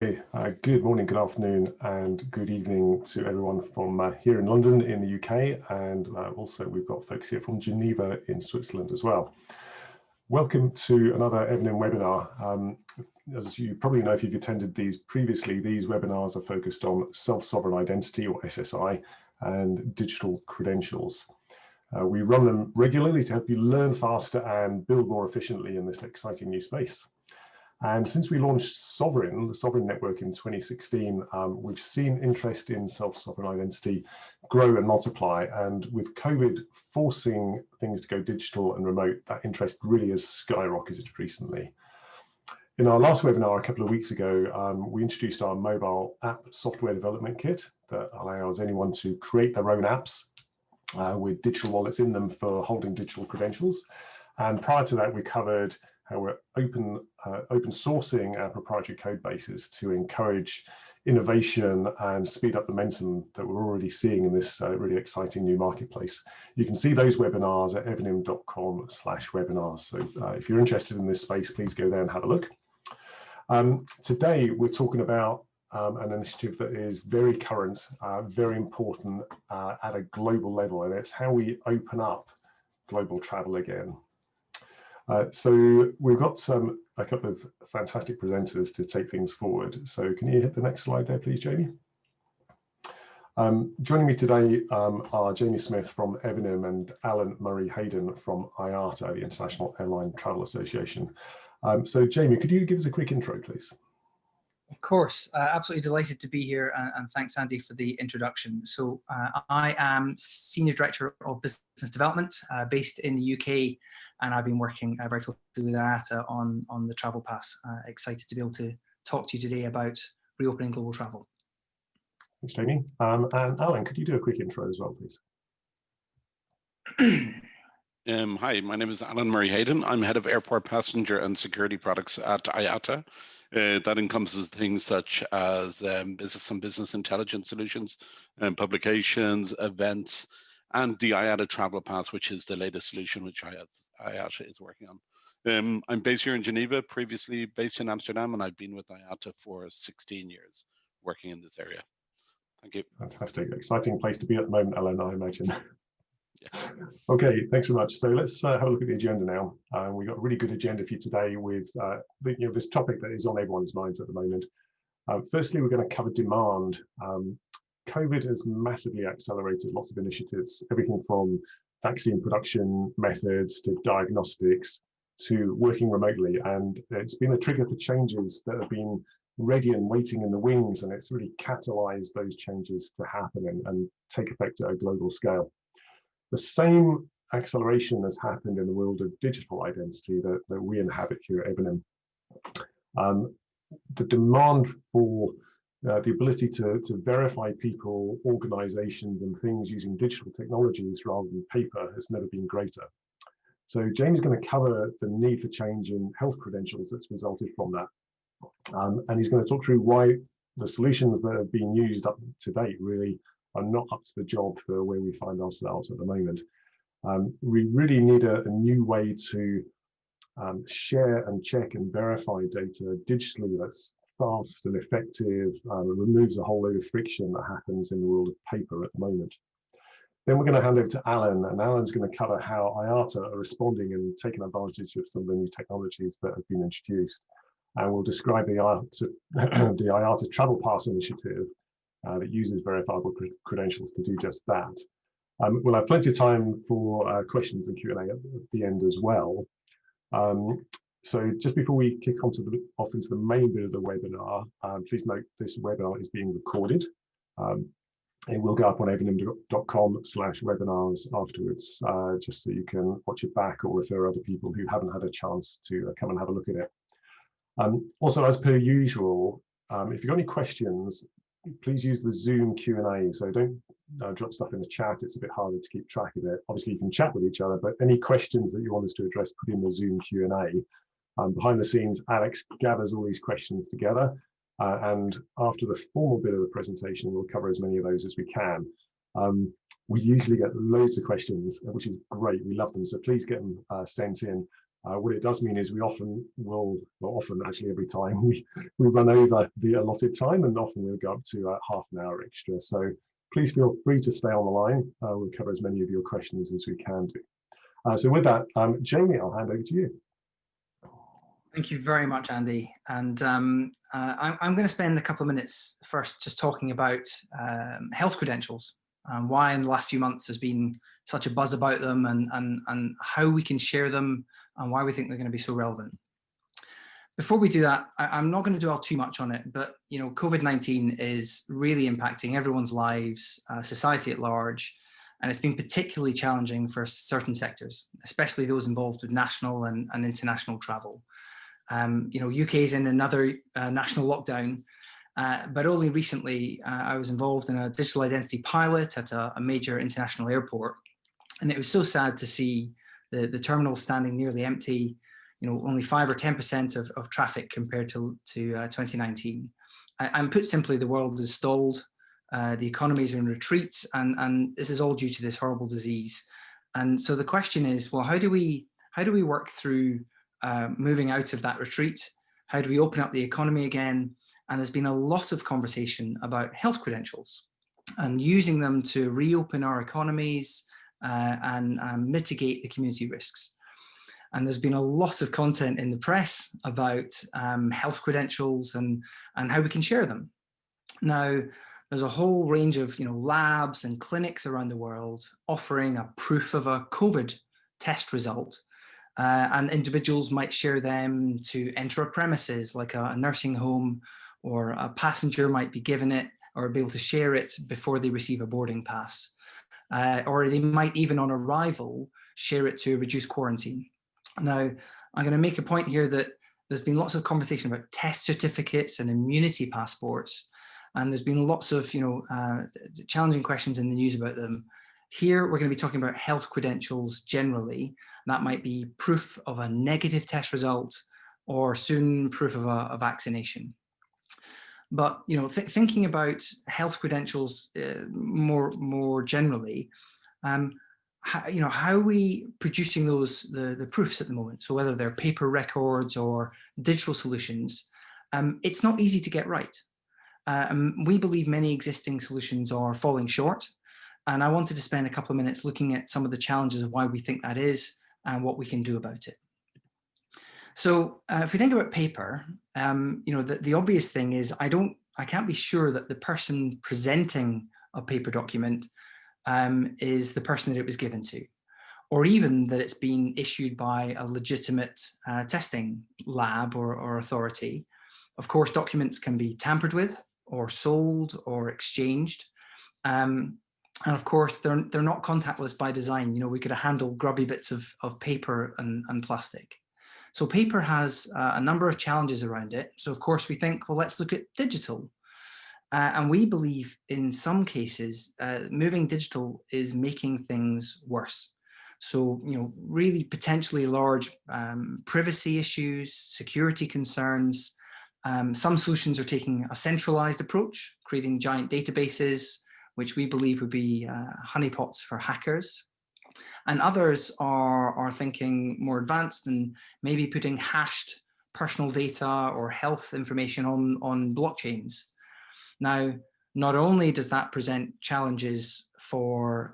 Hey, good morning, good afternoon, and good evening to everyone from here in London in the UK, and also we've got folks here from Geneva in Switzerland as well. Welcome to another Evernym webinar. As you probably know if you've attended these previously, these webinars are focused on self-sovereign identity, or SSI, and digital credentials. We run them regularly to help you learn faster and build more efficiently in this exciting new space. And since we launched the Sovereign Network in 2016, we've seen interest in self-sovereign identity grow and multiply. And with COVID forcing things to go digital and remote, that interest really has skyrocketed recently. In our last webinar a couple of weeks ago, we introduced our mobile app software development kit that allows anyone to create their own apps with digital wallets in them for holding digital credentials. And prior to that, we covered how we're open sourcing our proprietary code bases to encourage innovation and speed up the momentum that we're already seeing in this really exciting new marketplace. You can see those webinars at evernym.com/webinars. So if you're interested in this space, please go there and have a look. Today, we're talking about an initiative that is very current, very important at a global level, and it's how we open up global travel again. So we've got a couple of fantastic presenters to take things forward. So can you hit the next slide there, please, Jamie? Joining me today are Jamie Smith from Evernym and Alan Murray-Hayden from IATA, the International Airline Travel Association. So Jamie, could you give us a quick intro, please? Of course, absolutely delighted to be here, and thanks, Andy, for the introduction. So I am Senior Director of Business Development based in the UK, and I've been working very closely with IATA on the Travel Pass. Excited to be able to talk to you today about reopening global travel. Thanks, Jamie. And Alan, could you do a quick intro as well, please? Hi, my name is Alan Murray-Hayden. I'm Head of Airport Passenger and Security Products at IATA. That encompasses things such as business intelligence solutions, publications, events, and the IATA Travel Pass, which is the latest solution which IATA is working on. I'm based here in Geneva, previously based in Amsterdam, and I've been with IATA for 16 years working in this area. Thank you. Fantastic. Exciting place to be at the moment, Alan, I imagine. Yeah. Okay, thanks very much. So let's have a look at the agenda now. We've got a really good agenda for you today with this topic that is on everyone's minds at the moment. Firstly, we're going to cover demand. COVID has massively accelerated lots of initiatives, everything from vaccine production methods to diagnostics to working remotely. And it's been a trigger for changes that have been ready and waiting in the wings, and it's really catalyzed those changes to happen and take effect at a global scale. The same acceleration has happened in the world of digital identity that we inhabit here at Evernym. The demand for the ability to verify people, organizations, and things using digital technologies rather than paper has never been greater. So James is going to cover the need for change in health credentials that's resulted from that. And he's going to talk through why the solutions that have been used up to date really are not up to the job for where we find ourselves at the moment. We really need a new way to share and check and verify data digitally that's fast and effective, and removes a whole load of friction that happens in the world of paper at the moment. Then we're going to hand over to Alan, and Alan's going to cover how IATA are responding and taking advantage of some of the new technologies that have been introduced. And we'll describe the IATA Travel Pass initiative that uses verifiable credentials to do just that. We'll have plenty of time for questions and Q&A at the end as well. So just before we kick off into the main bit of the webinar, please note this webinar is being recorded. It will go up on evernym.com/webinars afterwards, just so you can watch it back or refer other people who haven't had a chance to come and have a look at it. Also, as per usual, if you've got any questions, please use the Zoom Q&A. So don't drop stuff in the chat. It's a bit harder to keep track of it. Obviously, you can chat with each other, but any questions that you want us to address, put in the Zoom Q&A. Behind the scenes, Alex gathers all these questions together. And after the formal bit of the presentation, we'll cover as many of those as we can. We usually get loads of questions, which is great. We love them. So please get them sent in. What it does mean is we often will, well, often actually every time we run over the allotted time, and often we'll go up to half an hour extra. So please feel free to stay on the line. We'll cover as many of your questions as we can do. So with that, Jamie, I'll hand over to you. Thank you very much, Andy. And I'm going to spend a couple of minutes first just talking about health credentials and why in the last few months there's been such a buzz about them, and how we can share them and why we think they're going to be so relevant. Before we do that, I'm not going to dwell too much on it, but COVID-19 is really impacting everyone's lives, society at large, and it's been particularly challenging for certain sectors, especially those involved with national and international travel. UK is in another national lockdown, but only recently I was involved in a digital identity pilot at a major international airport, and it was so sad to see the terminals standing nearly empty. Only 5 or 10% of traffic compared to 2019. And put simply, the world is stalled. The economies are in retreat, and this is all due to this horrible disease. And so the question is, well, how do we work through moving out of that retreat? How do we open up the economy again? And there's been a lot of conversation about health credentials and using them to reopen our economies and mitigate the community risks. And there's been a lot of content in the press about health credentials and how we can share them. Now, there's a whole range of labs and clinics around the world offering a proof of a COVID test result, and individuals might share them to enter a premises like a nursing home, or a passenger might be given it or be able to share it before they receive a boarding pass, or they might even on arrival share it to reduce quarantine. Now, I'm going to make a point here that there's been lots of conversation about test certificates and immunity passports, and there's been lots of challenging questions in the news about them. Here, we're going to be talking about health credentials generally. That might be proof of a negative test result, or soon proof of a vaccination. But thinking about health credentials more generally, how are we producing the proofs at the moment? So whether they're paper records or digital solutions, it's not easy to get right. We believe many existing solutions are falling short, and I wanted to spend a couple of minutes looking at some of the challenges of why we think that is and what we can do about it. So if we think about paper, the obvious thing is I can't be sure that the person presenting a paper document is the person that it was given to, or even that it's been issued by a legitimate testing lab or authority. Of course, documents can be tampered with or sold or exchanged. And of course, they're not contactless by design. We could handle grubby bits of paper and plastic. So paper has a number of challenges around it. So of course we think, well, let's look at digital. And we believe in some cases, moving digital is making things worse. So, really potentially large privacy issues, security concerns. Some solutions are taking a centralized approach, creating giant databases, which we believe would be honeypots for hackers. And others are thinking more advanced and maybe putting hashed personal data or health information on blockchains. Now, not only does that present challenges for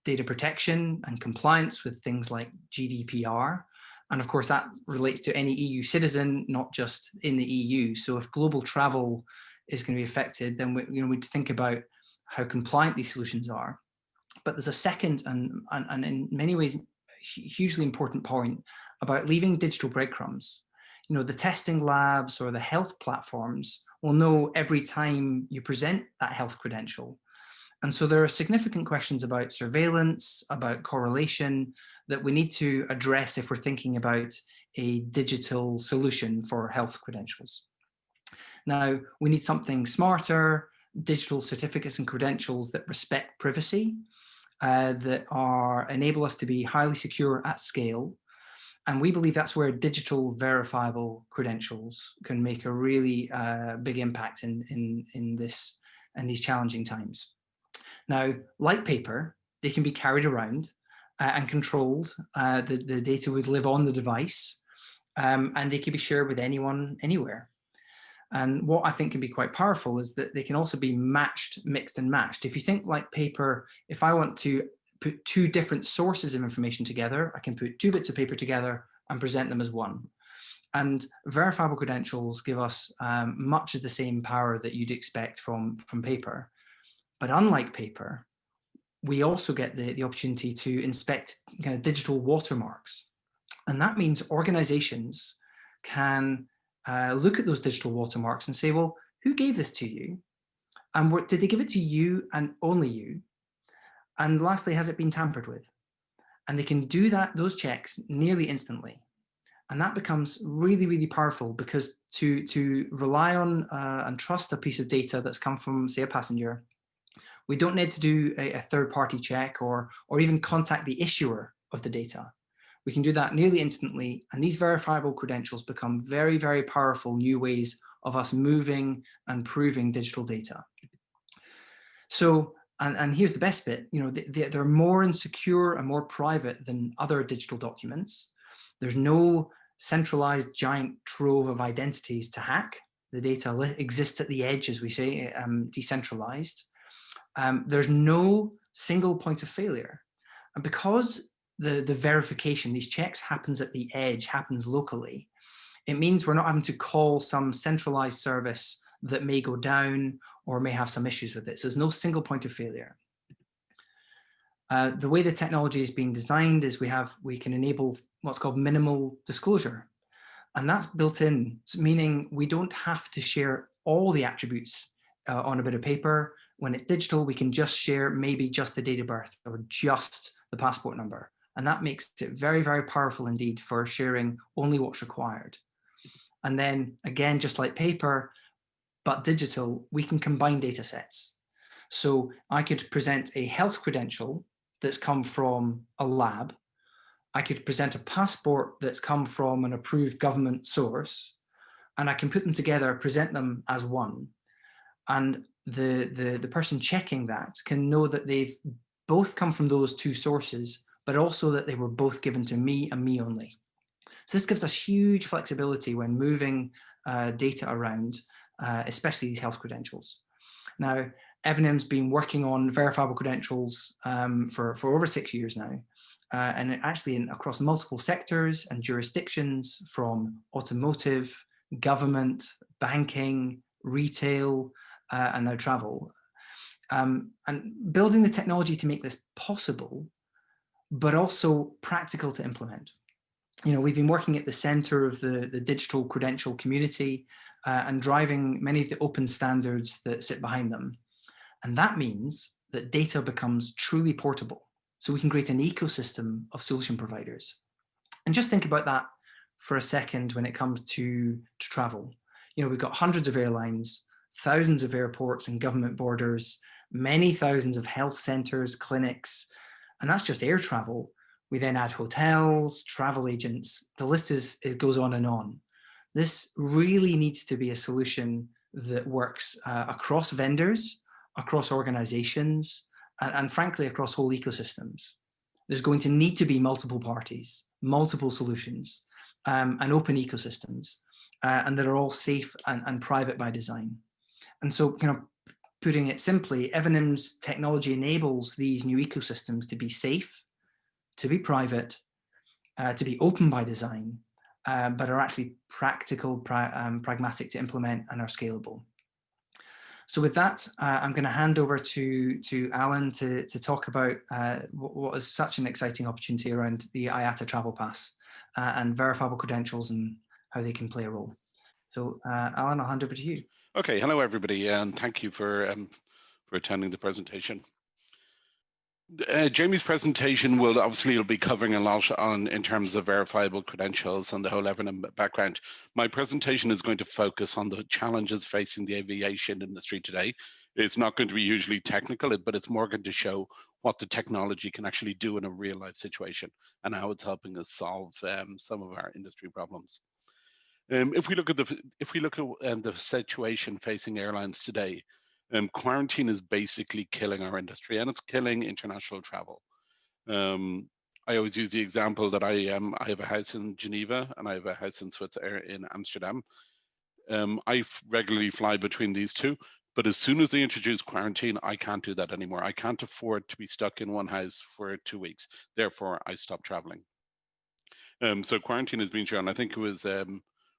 data protection and compliance with things like GDPR, and of course that relates to any EU citizen, not just in the EU. So if global travel is going to be affected, then we need to think about how compliant these solutions are. But there's a second and in many ways hugely important point about leaving digital breadcrumbs. The testing labs or the health platforms will know every time you present that health credential. And so there are significant questions about surveillance, about correlation that we need to address if we're thinking about a digital solution for health credentials. Now, we need something smarter, digital certificates and credentials that respect privacy, that enable us to be highly secure at scale. And we believe that's where digital verifiable credentials can make a really big impact in these challenging times. Now, like paper, they can be carried around, and controlled. The data would live on the device, and they could be shared with anyone, anywhere. And what I think can be quite powerful is that they can also be matched, mixed and matched. If you think like paper, if I want to put two different sources of information together, I can put 2 bits of paper together and present them as one. And verifiable credentials give us much of the same power that you'd expect from paper. But unlike paper, we also get the opportunity to inspect kind of digital watermarks. And that means organizations can look at those digital watermarks and say, well, who gave this to you? And did they give it to you and only you? And lastly, has it been tampered with? And they can do those checks nearly instantly. And that becomes really, really powerful, because to rely on and trust a piece of data that's come from, say, a passenger, we don't need to do a third-party check or even contact the issuer of the data. We can do that nearly instantly, and these verifiable credentials become very, very powerful new ways of us moving and proving digital data. So, and here's the best bit, you know, they're more insecure and more private than other digital documents. There's no centralized giant trove of identities to hack. The data exists at the edge, as we say, decentralized. There's no single point of failure. And because the verification, these checks happens at the edge, happens locally, it means we're not having to call some centralized service that may go down or may have some issues with it. So there's no single point of failure. The way the technology is being designed is we can enable what's called minimal disclosure. And that's built in, meaning we don't have to share all the attributes on a bit of paper. When it's digital, we can just share maybe just the date of birth or just the passport number. And that makes it very, very powerful indeed for sharing only what's required. And then again, just like paper, but digital, we can combine data sets. So I could present a health credential that's come from a lab. I could present a passport that's come from an approved government source, and I can put them together, present them as one. And the person checking that can know that they've both come from those two sources, but also that they were both given to me and me only. So this gives us huge flexibility when moving data around, especially these health credentials. Now, Evernym's been working on verifiable credentials for over 6 years now, and actually across multiple sectors and jurisdictions, from automotive, government, banking, retail, and now travel. And building the technology to make this possible, but also practical to implement. You know, we've been working at the center of the digital credential community and driving many of the open standards that sit behind them. And that means that data becomes truly portable. So we can create an ecosystem of solution providers. And just think about that for a second when it comes to travel. You know, we've got hundreds of airlines, thousands of airports and government borders, many thousands of health centers, clinics, and that's just air travel. We then add hotels, travel agents. The list it goes on and on. This really needs to be a solution that works across vendors, across organizations, and frankly, across whole ecosystems. There's going to need to be multiple parties, multiple solutions, and open ecosystems, and that are all safe and private by design. And so, kind of putting it simply, Evernym's technology enables these new ecosystems to be safe, to be private, to be open by design, but are actually practical, pragmatic to implement, and are scalable. So with that, I'm going to hand over to Alan to talk about what is such an exciting opportunity around the IATA Travel Pass and verifiable credentials and how they can play a role. So Alan, I'll hand over to you. Okay, hello everybody, and thank you for attending the presentation. Jamie's presentation will be covering a lot in terms of verifiable credentials and the whole Evernym background. My presentation is going to focus on the challenges facing the aviation industry today. It's not going to be hugely technical, but it's more going to show what the technology can actually do in a real life situation and how it's helping us solve some of our industry problems. If we look at the situation facing airlines today, quarantine is basically killing our industry, and it's killing international travel. I always use the example that I have a house in Geneva and I have a house in Switzerland in Amsterdam. I regularly fly between these two, but as soon as they introduce quarantine, I can't do that anymore. I can't afford to be stuck in one house for 2 weeks. Therefore, I stopped traveling. So quarantine has been shown. I think it was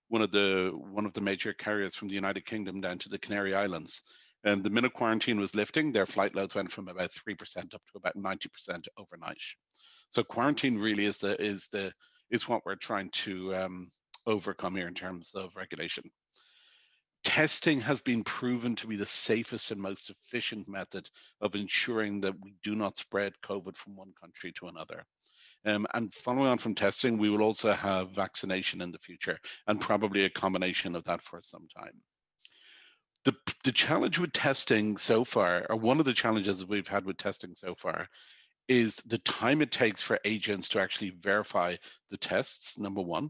one of the major carriers from the United Kingdom down to the Canary Islands. And the minute quarantine was lifting, their flight loads went from about 3% up to about 90% overnight. So quarantine really is what we're trying to overcome here in terms of regulation. Testing has been proven to be the safest and most efficient method of ensuring that we do not spread COVID from one country to another. And following on from testing, we will also have vaccination in the future, and probably a combination of that for some time. The challenge with testing so far, or one of the challenges we've had with testing so far, is the time it takes for agents to actually verify the tests, number one.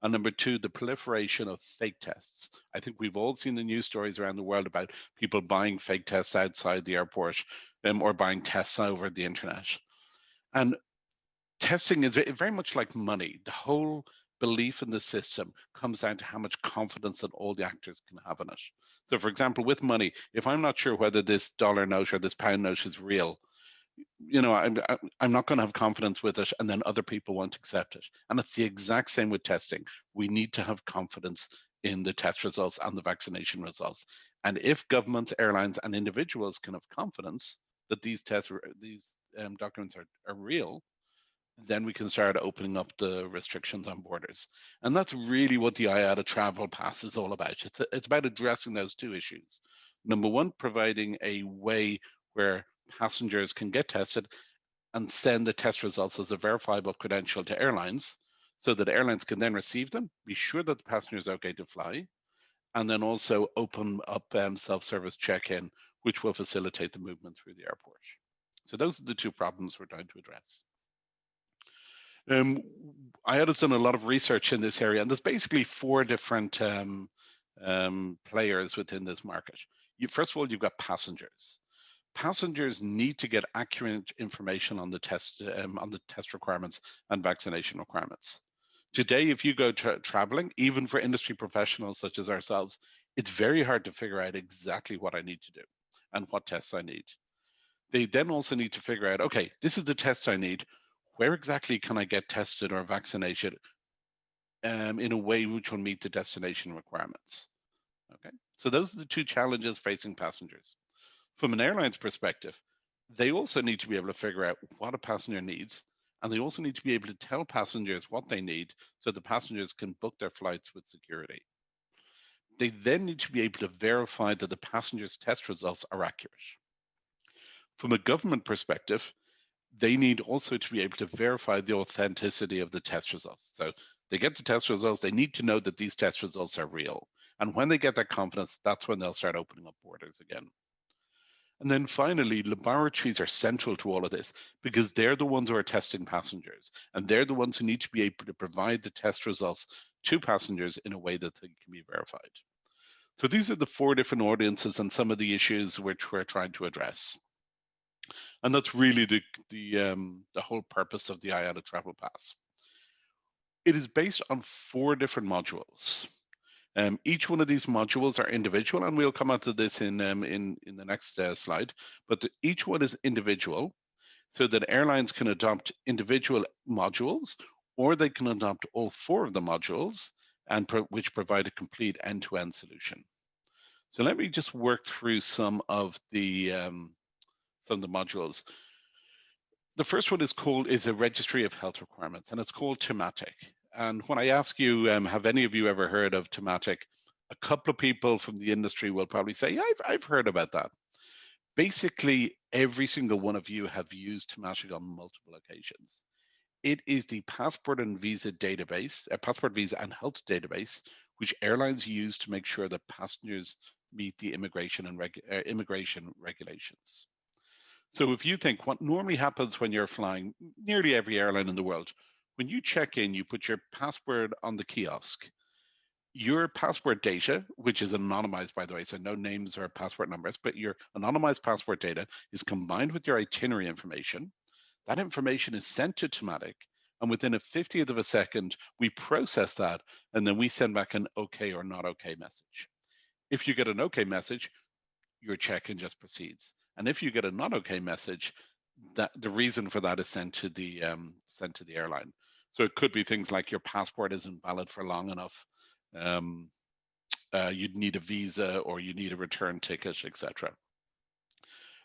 And number two, the proliferation of fake tests. I think we've all seen the news stories around the world about people buying fake tests outside the airport or buying tests over the internet. And testing is very much like money. The whole belief in the system comes down to how much confidence that all the actors can have in it. So for example, with money, if I'm not sure whether this dollar note or this pound note is real, I'm not going to have confidence with it, and then other people won't accept it. And it's the exact same with testing. We need to have confidence in the test results and the vaccination results. And if governments, airlines, and individuals can have confidence that these documents are real, then we can start opening up the restrictions on borders. And that's really what the IATA Travel Pass is all about. It's about addressing those two issues. Number one, providing a way where passengers can get tested and send the test results as a verifiable credential to airlines so that airlines can then receive them, be sure that the passenger is okay to fly, and then also open up self-service check-in, which will facilitate the movement through the airport. So those are the two problems we're trying to address. IATA's done a lot of research in this area, and there's basically four different players within this market. First of all, you've got passengers. Passengers need to get accurate information on the test requirements and vaccination requirements. Today, if you go traveling, even for industry professionals such as ourselves, it's very hard to figure out exactly what I need to do and what tests I need. They then also need to figure out, okay, this is the test I need. Where exactly can I get tested or vaccinated in a way which will meet the destination requirements? Okay, so those are the two challenges facing passengers. From an airline's perspective, they also need to be able to figure out what a passenger needs, and they also need to be able to tell passengers what they need so the passengers can book their flights with security. They then need to be able to verify that the passengers' test results are accurate. From a government perspective, they need also to be able to verify the authenticity of the test results. So they get the test results, they need to know that these test results are real. And when they get that confidence, that's when they'll start opening up borders again. And then finally, laboratories are central to all of this because they're the ones who are testing passengers, and they're the ones who need to be able to provide the test results to passengers in a way that they can be verified. So these are the four different audiences and some of the issues which we're trying to address. And that's really the whole purpose of the IATA Travel Pass. It is based on four different modules. Each one of these modules are individual, and we'll come on to this in the next slide. But each one is individual, so that airlines can adopt individual modules, or they can adopt all four of the modules, and which provide a complete end-to-end solution. So let me just work through some of the modules. The first one is a registry of health requirements, and it's called Thematic. And when I ask you, have any of you ever heard of Thematic? A couple of people from the industry will probably say, yeah, I've heard about that. Basically, every single one of you have used Thematic on multiple occasions. It is the passport and visa database, a passport, visa, and health database, which airlines use to make sure that passengers meet the immigration regulations. So if you think what normally happens when you're flying, nearly every airline in the world, when you check in, you put your passport on the kiosk. Your passport data, which is anonymized, by the way, so no names or passport numbers, but your anonymized passport data is combined with your itinerary information. That information is sent to Tomatic, and within a 50th of a second, we process that, and then we send back an okay or not okay message. If you get an okay message, your check-in just proceeds. And if you get a not okay message, that the reason for that is sent to the airline. So it could be things like your passport isn't valid for long enough, you'd need a visa, or you need a return ticket, etc.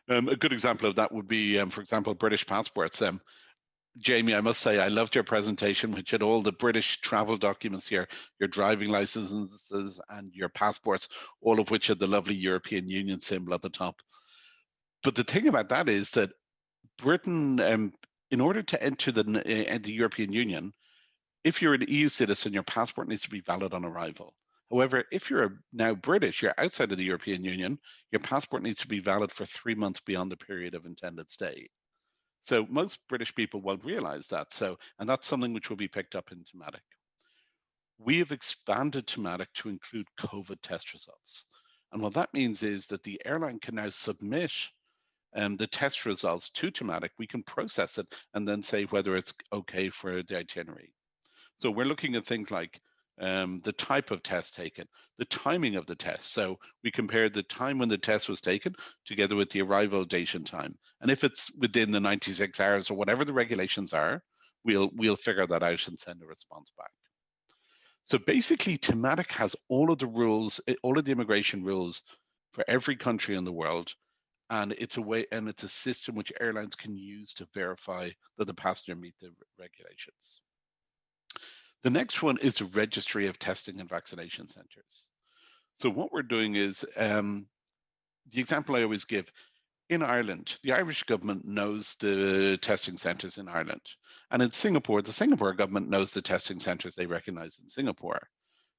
A good example of that would be, for example, British passports. Jamie, I must say, I loved your presentation, which had all the British travel documents here, your driving licenses and your passports, all of which had the lovely European Union symbol at the top. But the thing about that is that Britain, in order to enter the European Union, if you're an EU citizen, your passport needs to be valid on arrival. However, if you're now British, you're outside of the European Union, your passport needs to be valid for 3 months beyond the period of intended stay. So most British people won't realize that. And that's something which will be picked up in Tomatic. We have expanded Tomatic to include COVID test results. And what that means is that the airline can now submit the test results to Tomatic. We can process it and then say whether it's okay for the itinerary. So we're looking at things like the type of test taken, the timing of the test. So we compare the time when the test was taken together with the arrival date and time. And if it's within the 96 hours or whatever the regulations are, we'll figure that out and send a response back. So basically, Tomatic has all of the rules, all of the immigration rules for every country in the world. And it's a system which airlines can use to verify that the passenger meet the regulations. The next one is the registry of testing and vaccination centers. So what we're doing is, the example I always give, in Ireland, the Irish government knows the testing centers in Ireland. And in Singapore, the Singapore government knows the testing centers they recognize in Singapore.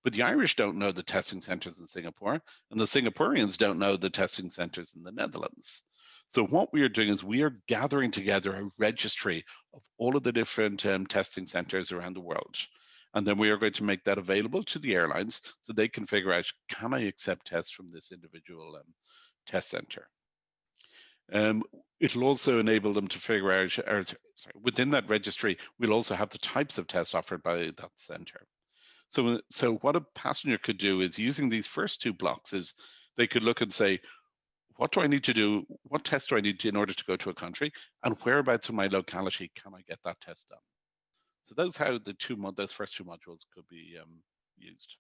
But the Irish don't know the testing centers in Singapore, and the Singaporeans don't know the testing centers in the Netherlands. So what we are doing is we are gathering together a registry of all of the different testing centers around the world. And then we are going to make that available to the airlines so they can figure out, can I accept tests from this individual test center? It'll also enable them to figure out, within that registry, we'll also have the types of tests offered by that center. So what a passenger could do is, using these first two blocks, is they could look and say, what do I need to do? What test do I need to, in order to go to a country? And whereabouts in my locality can I get that test done? So that's how those first two modules could be used.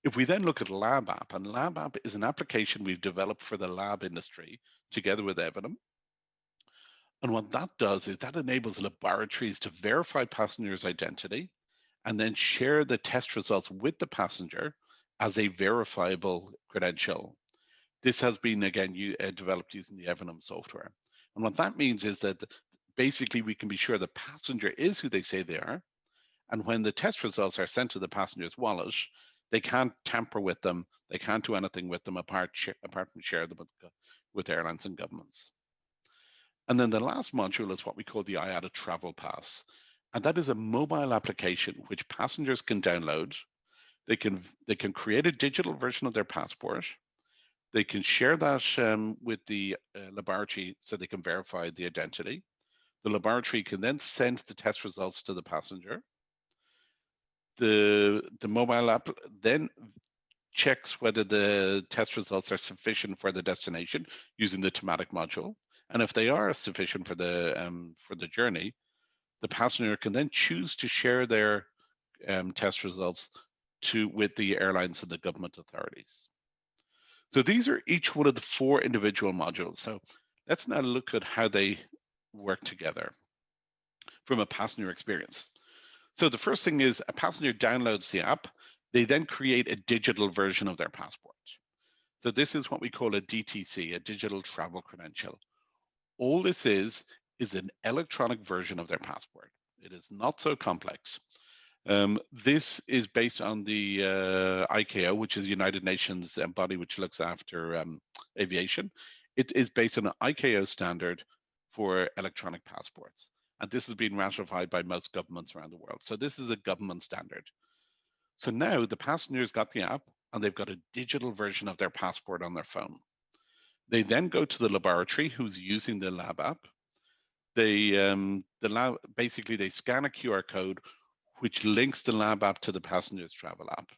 If we then look at Lab App, and Lab App is an application we've developed for the lab industry together with Evernym. And what that does is that enables laboratories to verify passengers' identity and then share the test results with the passenger as a verifiable credential. This has been, again, developed using the Evernym software. And what that means is that basically we can be sure the passenger is who they say they are. And when the test results are sent to the passenger's wallet, they can't tamper with them. They can't do anything with them apart from share them with airlines and governments. And then the last module is what we call the IATA Travel Pass. And that is a mobile application which passengers can download. They can create a digital version of their passport. They can share that with the laboratory so they can verify the identity. The laboratory can then send the test results to the passenger. The mobile app then checks whether the test results are sufficient for the destination using the Tomatic module. And if they are sufficient for the journey, the passenger can then choose to share their test results with the airlines and the government authorities. So these are each one of the 4 individual modules. So let's now look at how they work together from a passenger experience. So the first thing is, a passenger downloads the app. They then create a digital version of their passport. So this is what we call a DTC, a digital travel credential. All this is an electronic version of their passport. It is not so complex. This is based on the ICAO, which is the United Nations body which looks after aviation. It is based on an ICAO standard for electronic passports. And this has been ratified by most governments around the world. So this is a government standard. So now the passenger's got the app and they've got a digital version of their passport on their phone. They then go to the laboratory who's using the lab app. they the lab basically they scan a QR code which links the lab app to the passenger's travel app.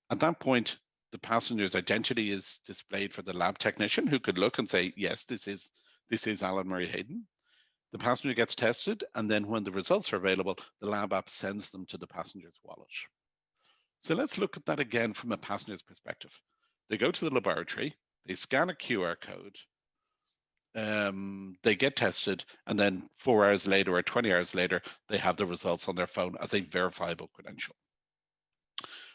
At that point, the passenger's identity is displayed for the lab technician, who could look and say, yes, this is Alan Murray Hayden. The passenger gets tested, and then when the results are available, the lab app sends them to the passenger's wallet. So let's look at that again from a passenger's perspective. They go to the laboratory, they scan a QR code, they get tested, and then 4 hours later or 20 hours later, they have the results on their phone as a verifiable credential.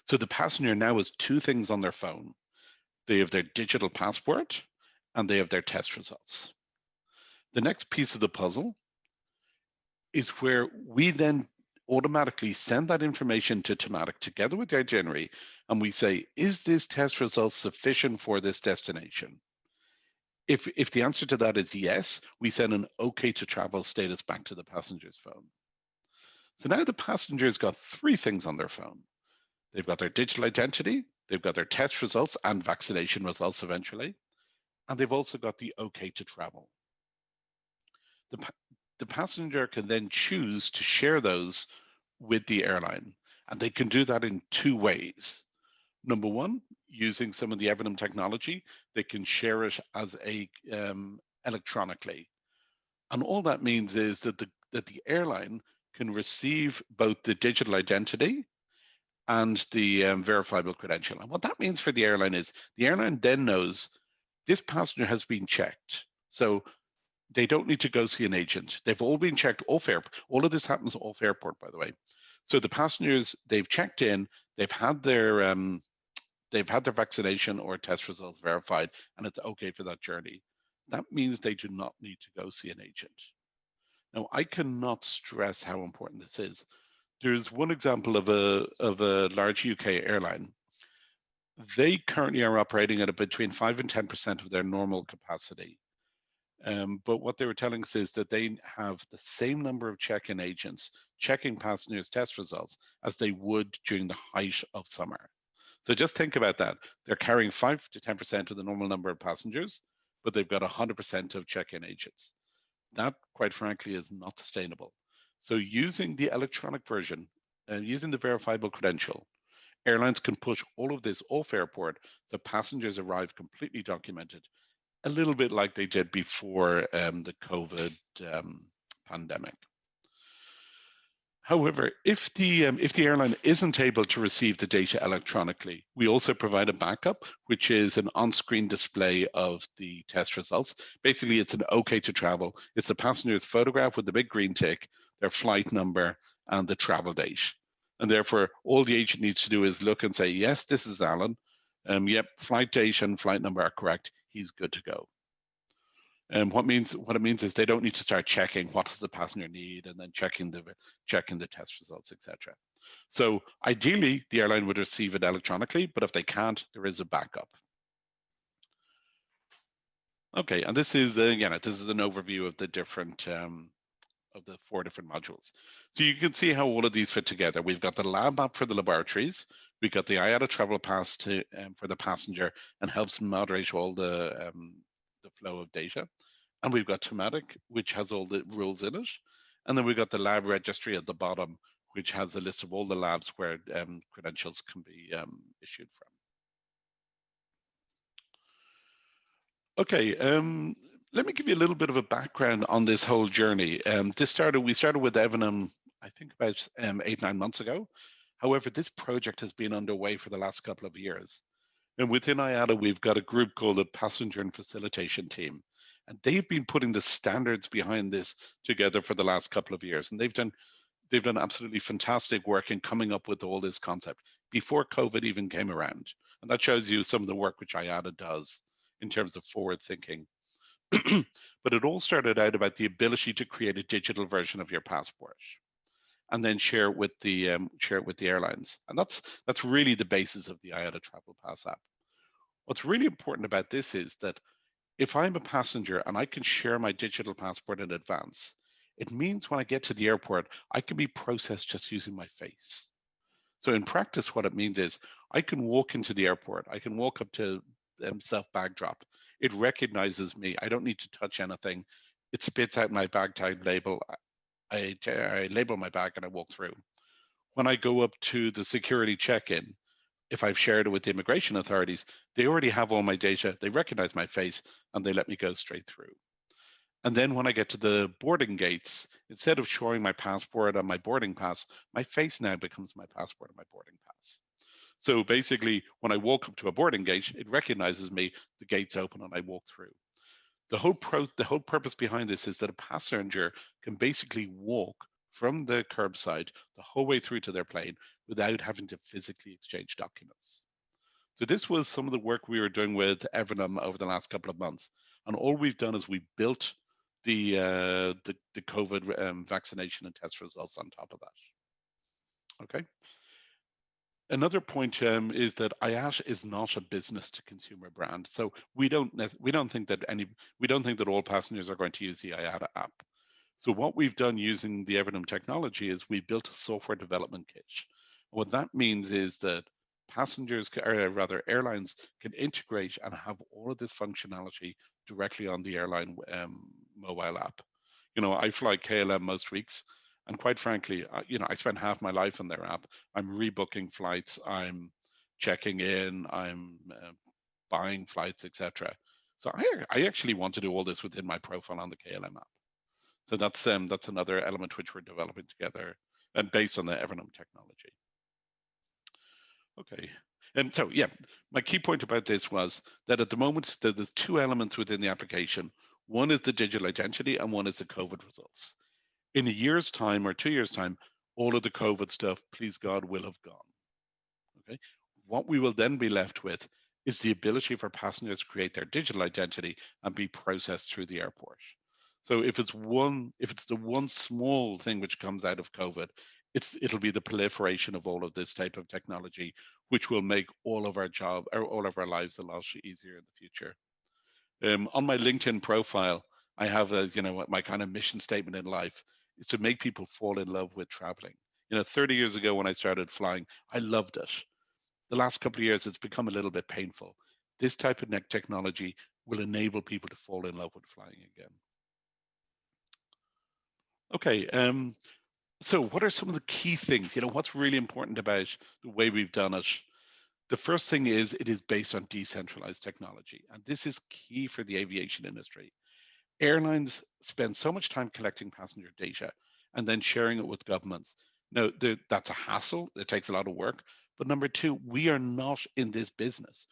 So the passenger now has two things on their phone. They have their digital passport and they have their test results. The next piece of the puzzle is where we then automatically send that information to Tomatic together with the itinerary, and we say, is this test result sufficient for this destination? If the answer to that is yes, we send an OK to travel status back to the passenger's phone. So now the passenger's got three things on their phone. They've got their digital identity, they've got their test results and vaccination results eventually, and they've also got the OK to travel. The passenger can then choose to share those with the airline, and they can do that in two ways. Number one, using some of the Evernym technology, they can share it as a electronically, and all that means is that the airline can receive both the digital identity and the verifiable credential. And what that means for the airline is the airline then knows this passenger has been checked. So they don't need to go see an agent. They've all been checked off airport. All of this happens off airport, by the way. So the passengers, they've checked in, they've had their vaccination or test results verified, and it's okay for that journey. That means they do not need to go see an agent. Now, I cannot stress how important this is. There's one example of a large UK airline. They currently are operating at between 5 and 10% of their normal capacity. But what they were telling us is that they have the same number of check-in agents checking passengers' test results as they would during the height of summer. So just think about that. They're carrying 5 to 10% of the normal number of passengers, but they've got 100% of check-in agents. That, quite frankly, is not sustainable. So using the electronic version and using the verifiable credential, airlines can push all of this off airport so passengers arrive completely documented, a little bit like they did before the COVID pandemic. However, if the airline isn't able to receive the data electronically, we also provide a backup, which is an on-screen display of the test results. Basically, it's an OK to travel. It's the passenger's photograph with the big green tick, their flight number, and the travel date. And therefore, all the agent needs to do is look and say, yes, this is Alan. Yep, flight date and flight number are correct. He's good to go. What it means is they don't need to start checking what does the passenger need and then checking the test results, etc. So ideally, the airline would receive it electronically, but if they can't, there is a backup. Okay, and this is again, this is an overview of the different of the 4 different modules. So you can see how all of these fit together. We've got the lab app for the laboratories. We've got the IATA Travel Pass for the passenger and helps moderate all the flow of data. And we've got Tomatic, which has all the rules in it. And then we've got the lab registry at the bottom, which has a list of all the labs where credentials can be issued from. Okay, let me give you a little bit of a background on this whole journey. We started with Evernym, I think about 8-9 months ago. However, this project has been underway for the last couple of years. And within IATA, we've got a group called the Passenger and Facilitation Team. And they've been putting the standards behind this together for the last couple of years. And they've done absolutely fantastic work in coming up with all this concept before COVID even came around. And that shows you some of the work which IATA does in terms of forward thinking. But it all started out about the ability to create a digital version of your passport and then share it with the airlines. And that's really the basis of the IATA Travel Pass app. What's really important about this is that if I'm a passenger and I can share my digital passport in advance, it means when I get to the airport, I can be processed just using my face. So in practice, what it means is I can walk into the airport, I can walk up to self-bag drop. It recognizes me. I don't need to touch anything. it spits out my bag tag label. I label my bag and I walk through. When I go up to the security check-in, if I've shared it with the immigration authorities, they already have all my data, they recognize my face, and they let me go straight through. And then when I get to the boarding gates, instead of showing my passport and my boarding pass, my face now becomes my passport and my boarding pass. So basically, when I walk up to a boarding gate, it recognizes me, the gate's open, and I walk through. The whole purpose behind this is that a passenger can basically walk from the curbside the whole way through to their plane without having to physically exchange documents. So this was some of the work we were doing with Evernym over the last couple of months, and all we've done is we built the COVID vaccination and test results on top of that. Okay. Another point is that IATA is not a business to consumer brand, so we don't think that all passengers are going to use the IATA app. So what we've done using the Evernym technology is we built a software development kit. What that means is that passengers, or rather airlines, can integrate and have all of this functionality directly on the airline mobile app. You know, I fly KLM most weeks, and quite frankly, I spend half my life on their app. I'm rebooking flights, I'm checking in, I'm buying flights, etc. So I actually want to do all this within my profile on the KLM app. So that's another element which we're developing together and based on the Evernym technology. Okay. And so, yeah, my key point about this was that at the moment, there's two elements within the application. One is the digital identity and one is the COVID results. In a year's time or 2 years' time, all of the COVID stuff, please God, will have gone. Okay. What we will then be left with is the ability for passengers to create their digital identity and be processed through the airport. So if it's the one small thing which comes out of COVID, it'll be the proliferation of all of this type of technology, which will make all of our lives a lot easier in the future. On my LinkedIn profile, I have my kind of mission statement in life is to make people fall in love with traveling. 30 years ago when I started flying, I loved it. The last couple of years, it's become a little bit painful. This type of technology will enable people to fall in love with flying again. Okay, so what are some of the key things? What's really important about the way we've done it? The first thing is it is based on decentralized technology, and this is key for the aviation industry. Airlines spend so much time collecting passenger data and then sharing it with governments. Now, that's a hassle. It takes a lot of work. But number two, we are not in this business.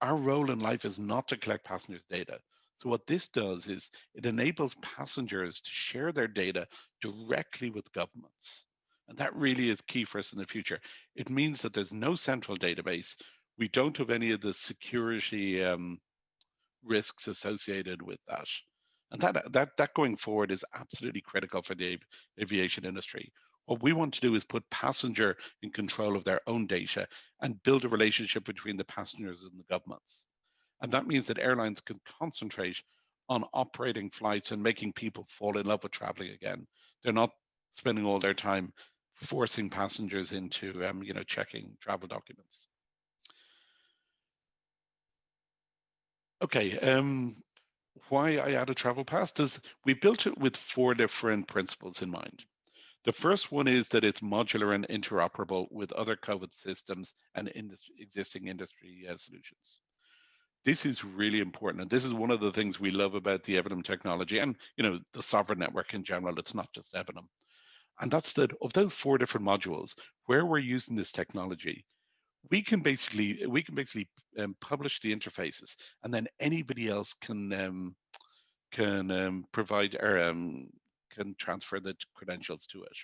Our role in life is not to collect passengers' data. So what this does is it enables passengers to share their data directly with governments. And that really is key for us in the future. It means that there's no central database. We don't have any of the security risks associated with that. And that going forward is absolutely critical for the aviation industry. What we want to do is put passenger in control of their own data and build a relationship between the passengers and the governments. And that means that airlines can concentrate on operating flights and making people fall in love with traveling again. They're not spending all their time forcing passengers into checking travel documents. Okay, why IATA Travel Pass? We built it with 4 different principles in mind. The first one is that it's modular and interoperable with other COVID systems and existing industry solutions. This is really important, and this is one of the things we love about the Evernym technology and the sovereign network in general. It's not just Evernym, and that's that of those 4 different modules where we're using this technology. We can basically publish the interfaces, and then anybody else can provide or can transfer the credentials to it.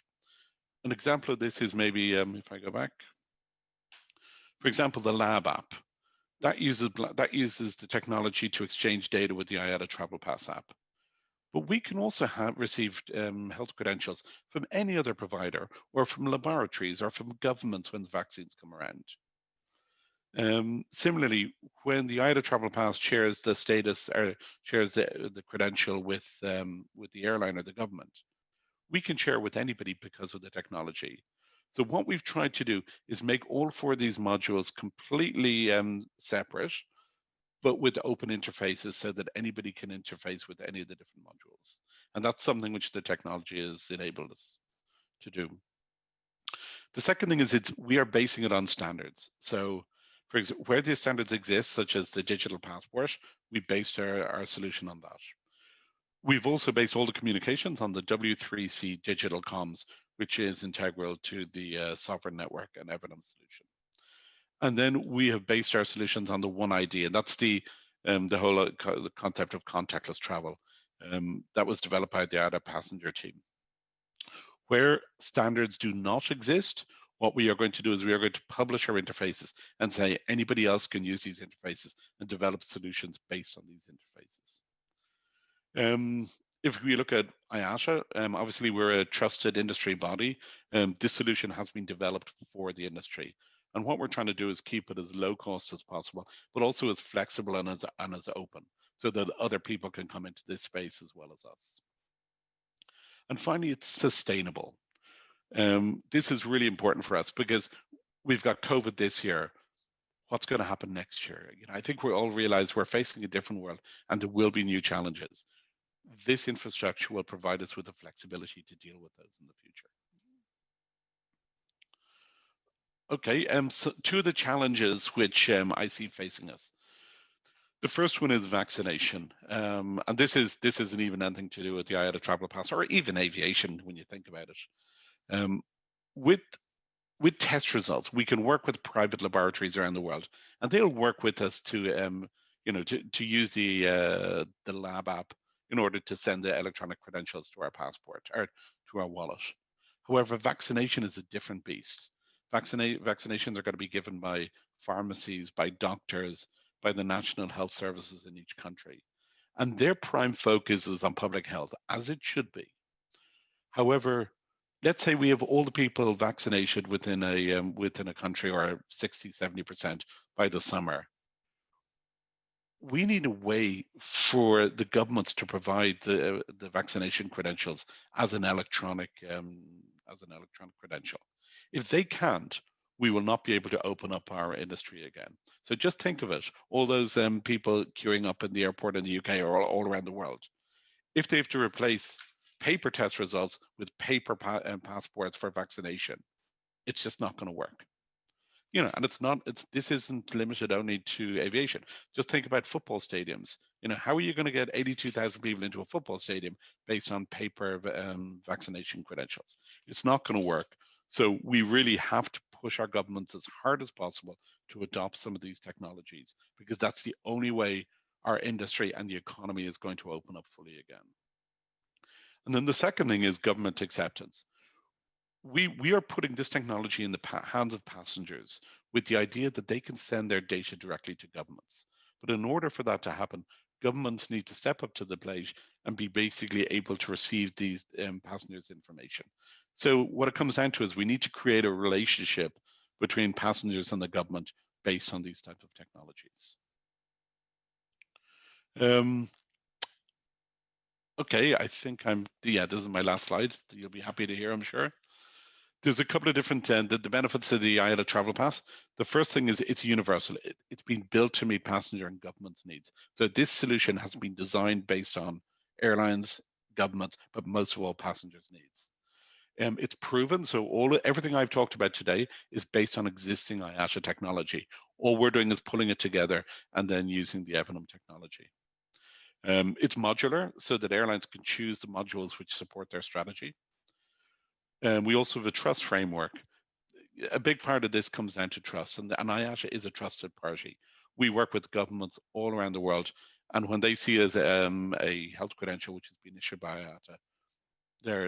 An example of this is maybe if I go back, for example, the lab app that uses the technology to exchange data with the IATA Travel Pass app. But we can also receive health credentials from any other provider, or from laboratories, or from governments when the vaccines come around. Similarly, when the IATA Travel Pass shares the status or shares the credential with the airline or the government, we can share with anybody because of the technology. So what we've tried to do is make all 4 of these modules completely separate, but with open interfaces so that anybody can interface with any of the different modules. And that's something which the technology has enabled us to do. The second thing is we are basing it on standards. So for example, where these standards exist, such as the digital passport, we based our solution on that. We've also based all the communications on the W3C digital comms, which is integral to the sovereign network and Evernym solution. And then we have based our solutions on the One ID, and that's the whole the concept of contactless travel that was developed by the IATA passenger team. Where standards do not exist, what we are going to do is we are going to publish our interfaces and say anybody else can use these interfaces and develop solutions based on these interfaces. If we look at IATA, obviously we're a trusted industry body. This solution has been developed for the industry. And what we're trying to do is keep it as low cost as possible, but also as flexible and as open, so that other people can come into this space as well as us. And finally, it's sustainable. This is really important for us because we've got COVID this year. What's going to happen next year? I think we all realize we're facing a different world and there will be new challenges. This infrastructure will provide us with the flexibility to deal with those in the future. Okay, so two of the challenges which I see facing us. The first one is vaccination, and this isn't even anything to do with the IATA Travel Pass or even aviation when you think about it. With test results, we can work with private laboratories around the world, and they'll work with us to to use the lab app in order to send the electronic credentials to our passport or to our wallet. However, vaccination is a different beast. Vaccinations are going to be given by pharmacies, by doctors, by the national health services in each country. And their prime focus is on public health, as it should be. However, let's say we have all the people vaccinated within a country, or 60, 70% by the summer. We need a way for the governments to provide the vaccination credentials as an electronic credential. If they can't, we will not be able to open up our industry again. So just think of it, all those people queuing up in the airport in the UK or all around the world. If they have to replace paper test results with paper passports for vaccination, it's just not going to work. And this isn't limited only to aviation. Just think about football stadiums. How are you going to get 82,000 people into a football stadium based on paper vaccination credentials? It's not going to work. So we really have to push our governments as hard as possible to adopt some of these technologies, because that's the only way our industry and the economy is going to open up fully again. And then the second thing is government acceptance. We are putting this technology in the hands of passengers with the idea that they can send their data directly to governments. But in order for that to happen, governments need to step up to the plate and be basically able to receive these passengers' information. So what it comes down to is we need to create a relationship between passengers and the government based on these types of technologies. Okay, I think this is my last slide. You'll be happy to hear, I'm sure. There's a couple of different the benefits of the IATA Travel Pass. The first thing is it's universal. It's been built to meet passenger and government needs. So this solution has been designed based on airlines, governments, but most of all passengers' needs. It's proven, so everything I've talked about today is based on existing IATA technology. All we're doing is pulling it together and then using the Evernym technology. It's modular, so that airlines can choose the modules which support their strategy. We also have a trust framework. A big part of this comes down to trust, and IATA is a trusted party. We work with governments all around the world, and when they see us a health credential which has been issued by IATA,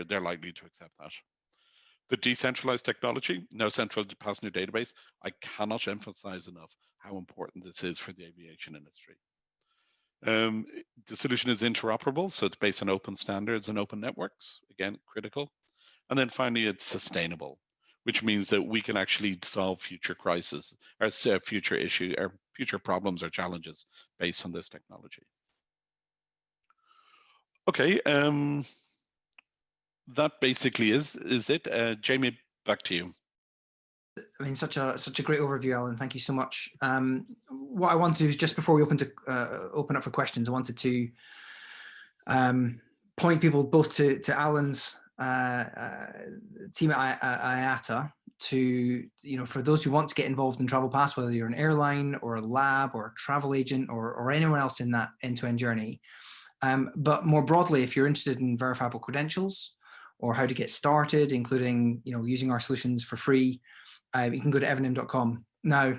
they're likely to accept that. The decentralized technology, no central passenger database. I cannot emphasize enough how important this is for the aviation industry. The solution is interoperable, so it's based on open standards and open networks. Again, critical. And then finally, it's sustainable, which means that we can actually solve future crises, or future issues, or future problems or challenges based on this technology. Okay, that basically is it. Jamie, back to you. I mean, such a great overview, Alan. Thank you so much. What I want to do is, just before we open up for questions, I wanted to point people both to Alan's team at IATA to, for those who want to get involved in Travel Pass, whether you're an airline or a lab or a travel agent or anyone else in that end-to-end journey. But more broadly, if you're interested in verifiable credentials or how to get started, including using our solutions for free, you can go to evernym.com. Now,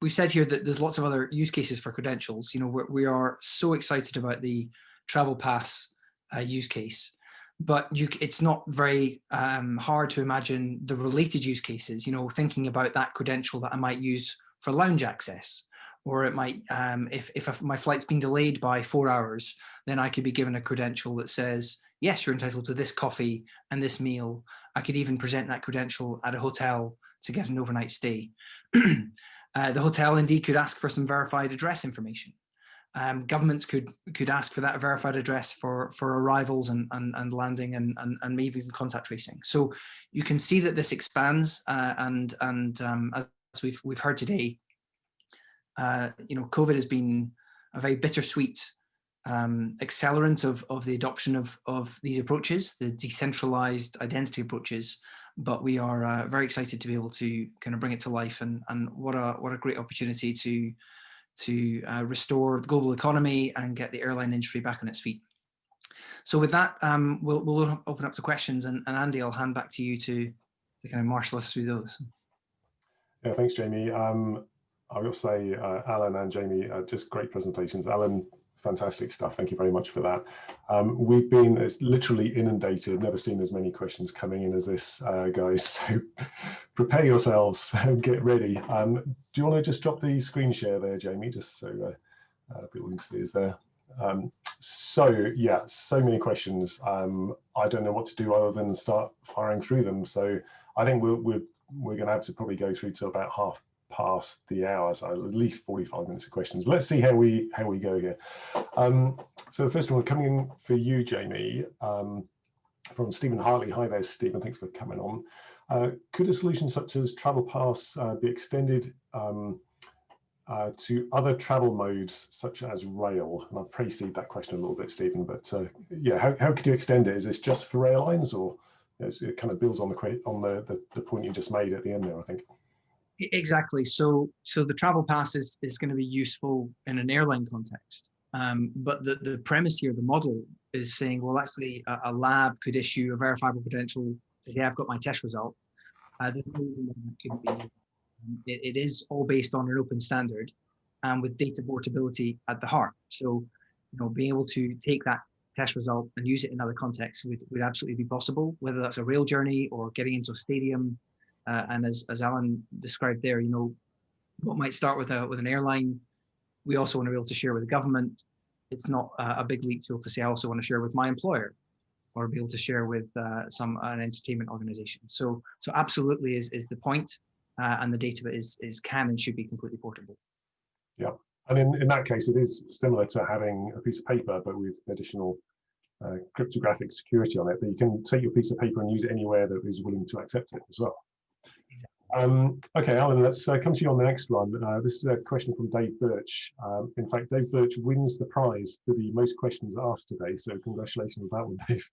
we've said here that there's lots of other use cases for credentials. We are so excited about the Travel Pass use case, but it's not very hard to imagine the related use cases, thinking about that credential that I might use for lounge access, or it might, if my flight's been delayed by 4 hours, then I could be given a credential that says, yes, you're entitled to this coffee and this meal. I could even present that credential at a hotel to get an overnight stay. The hotel indeed could ask for some verified address information. Governments could ask for that verified address for arrivals and landing and maybe even contact tracing. So you can see that this expands, and as we've heard today, COVID has been a very bittersweet accelerant of the adoption of these approaches, the decentralized identity approaches. But we are very excited to be able to kind of bring it to life, and what a great opportunity to restore the global economy and get the airline industry back on its feet. So with that, we'll open up to questions, and Andy, I'll hand back to you to kind of marshal us through those. Yeah, thanks, Jamie. I will say, Alan and Jamie, just great presentations. Alan, fantastic stuff. Thank you very much for that. We've been literally inundated, never seen as many questions coming in as this, guys. So prepare yourselves and get ready. Do you want to just drop the screen share there, Jamie, just so people can see us there? So yeah, so many questions. I don't know what to do other than start firing through them. So I think we're going to have to probably go through to about half past the hour, so at least 45 minutes of questions. But let's see how we go here. So the first one coming in for you, Jamie, from Stephen Hartley. Hi there, Stephen. Thanks for coming on. Could a solution such as Travel Pass be extended to other travel modes such as rail? And I'll precede that question a little bit, Stephen. But yeah, how could you extend it? Is this just for airlines, or it kind of builds on the point you just made at the end there, I think? Exactly. So the Travel Pass is going to be useful in an airline context. But the premise here, the model, is saying, well, actually, a lab could issue a verifiable credential to say, I've got my test result. There's no reason why that couldn't be. It is all based on an open standard and with data portability at the heart. So, being able to take that test result and use it in other contexts would absolutely be possible, whether that's a rail journey or getting into a stadium. And as Alan described there, what might start with an airline, we also want to be able to share with the government. It's not a big leap to be able to say, I also want to share with my employer, or be able to share with an entertainment organization. So absolutely is the point, and the data can and should be completely portable. Yeah, and in that case, it is similar to having a piece of paper, but with additional cryptographic security on it. But you can take your piece of paper and use it anywhere that is willing to accept it as well. Okay, Alan, let's come to you on the next one. This is a question from Dave Birch. In fact, Dave Birch wins the prize for the most questions asked today, so congratulations on that one, Dave.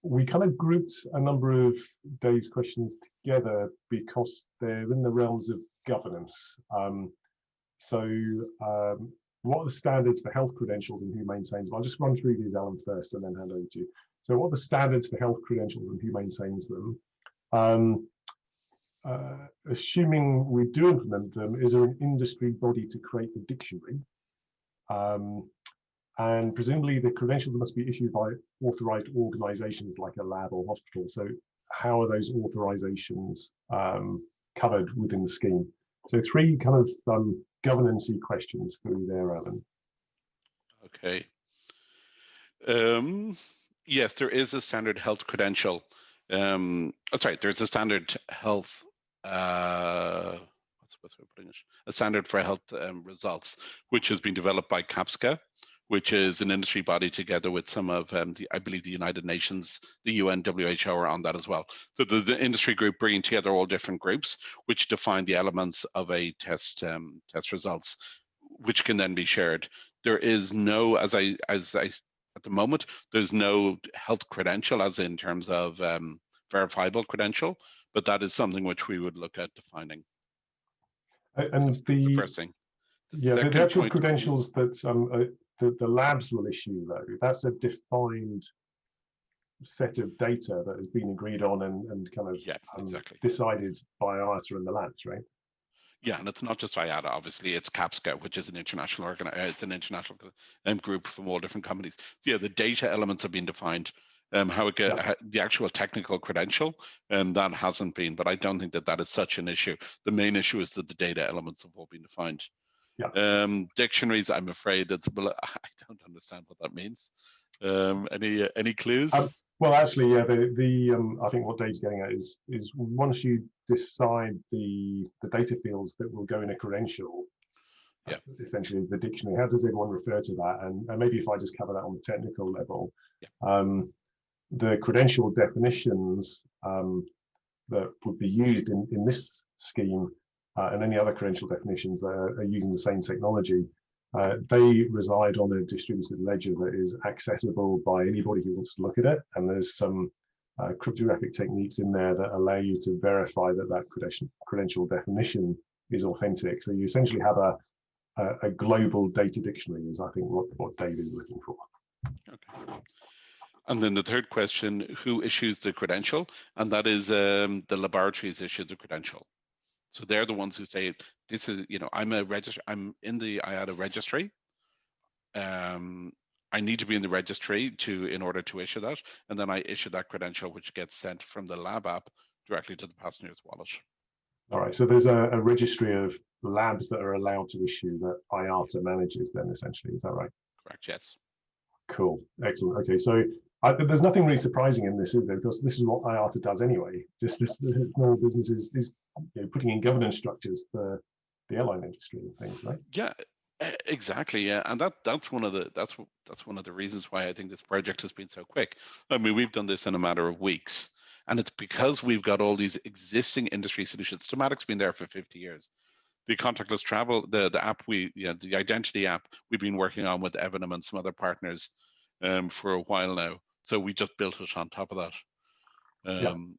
We kind of grouped a number of Dave's questions together because they're in the realms of governance. What are the standards for health credentials and who maintains them? I'll just run through these, Alan, first and then hand over to you. So what are the standards for health credentials and who maintains them? Assuming we do implement them, is there an industry body to create the dictionary? And presumably the credentials must be issued by authorized organizations like a lab or hospital. So how are those authorizations covered within the scheme? So three kind of governance-y questions for you there, Alan. Okay. Yes, there is a standard health credential. There's a standard health, a standard for health results, which has been developed by CAPSCA, which is an industry body together with some of I believe the United Nations, the UN, WHO are on that as well. So the industry group bringing together all different groups, which define the elements of a test results, which can then be shared. There is no, as I at the moment, there's no health credential, as in terms of verifiable credential, but that is something which we would look at defining. And the first thing. The actual credentials that the labs will issue, though, that's a defined set of data that has been agreed on and kind of decided by IATA and the labs, right? Yeah, and it's not just IATA. Obviously, it's CAPSCA, which is an international it's an international group from all different companies. So yeah, the data elements have been defined. The actual technical credential, that hasn't been, but I don't think that is such an issue. The main issue is that the data elements have all been defined. Yeah. Dictionaries, I'm afraid I don't understand what that means. Any clues? Well, actually, yeah. I think what Dave's getting at is once you decide the data fields that will go in a credential, essentially is the dictionary. How does everyone refer to that? And maybe if I just cover that on the technical level, the credential definitions that would be used in this scheme and any other credential definitions that are using the same technology, they reside on a distributed ledger that is accessible by anybody who wants to look at it. And there's some cryptographic techniques in there that allow you to verify that credential definition is authentic. So you essentially have a global data dictionary, is I think what Dave is looking for. Okay. And then the third question, who issues the credential? And that is the laboratories issue the credential. So they're the ones who say, this is, I'm in the IATA registry. I need to be in the registry in order to issue that. And then I issue that credential, which gets sent from the lab app directly to the passenger's wallet. All right, so there's a registry of labs that are allowed to issue that IATA manages then, essentially, is that right? Correct, yes. Cool, excellent. Okay, so there's nothing really surprising in this, is there? Because this is what IATA does anyway. Just this normal business is putting in governance structures for the airline industry and things, right? Yeah, exactly. Yeah, and that's one of the reasons why I think this project has been so quick. I mean, we've done this in a matter of weeks, and it's because we've got all these existing industry solutions. Stomatic's been there for 50 years. The contactless travel, the app the identity app we've been working on with Evernym and some other partners for a while now. So we just built it on top of that.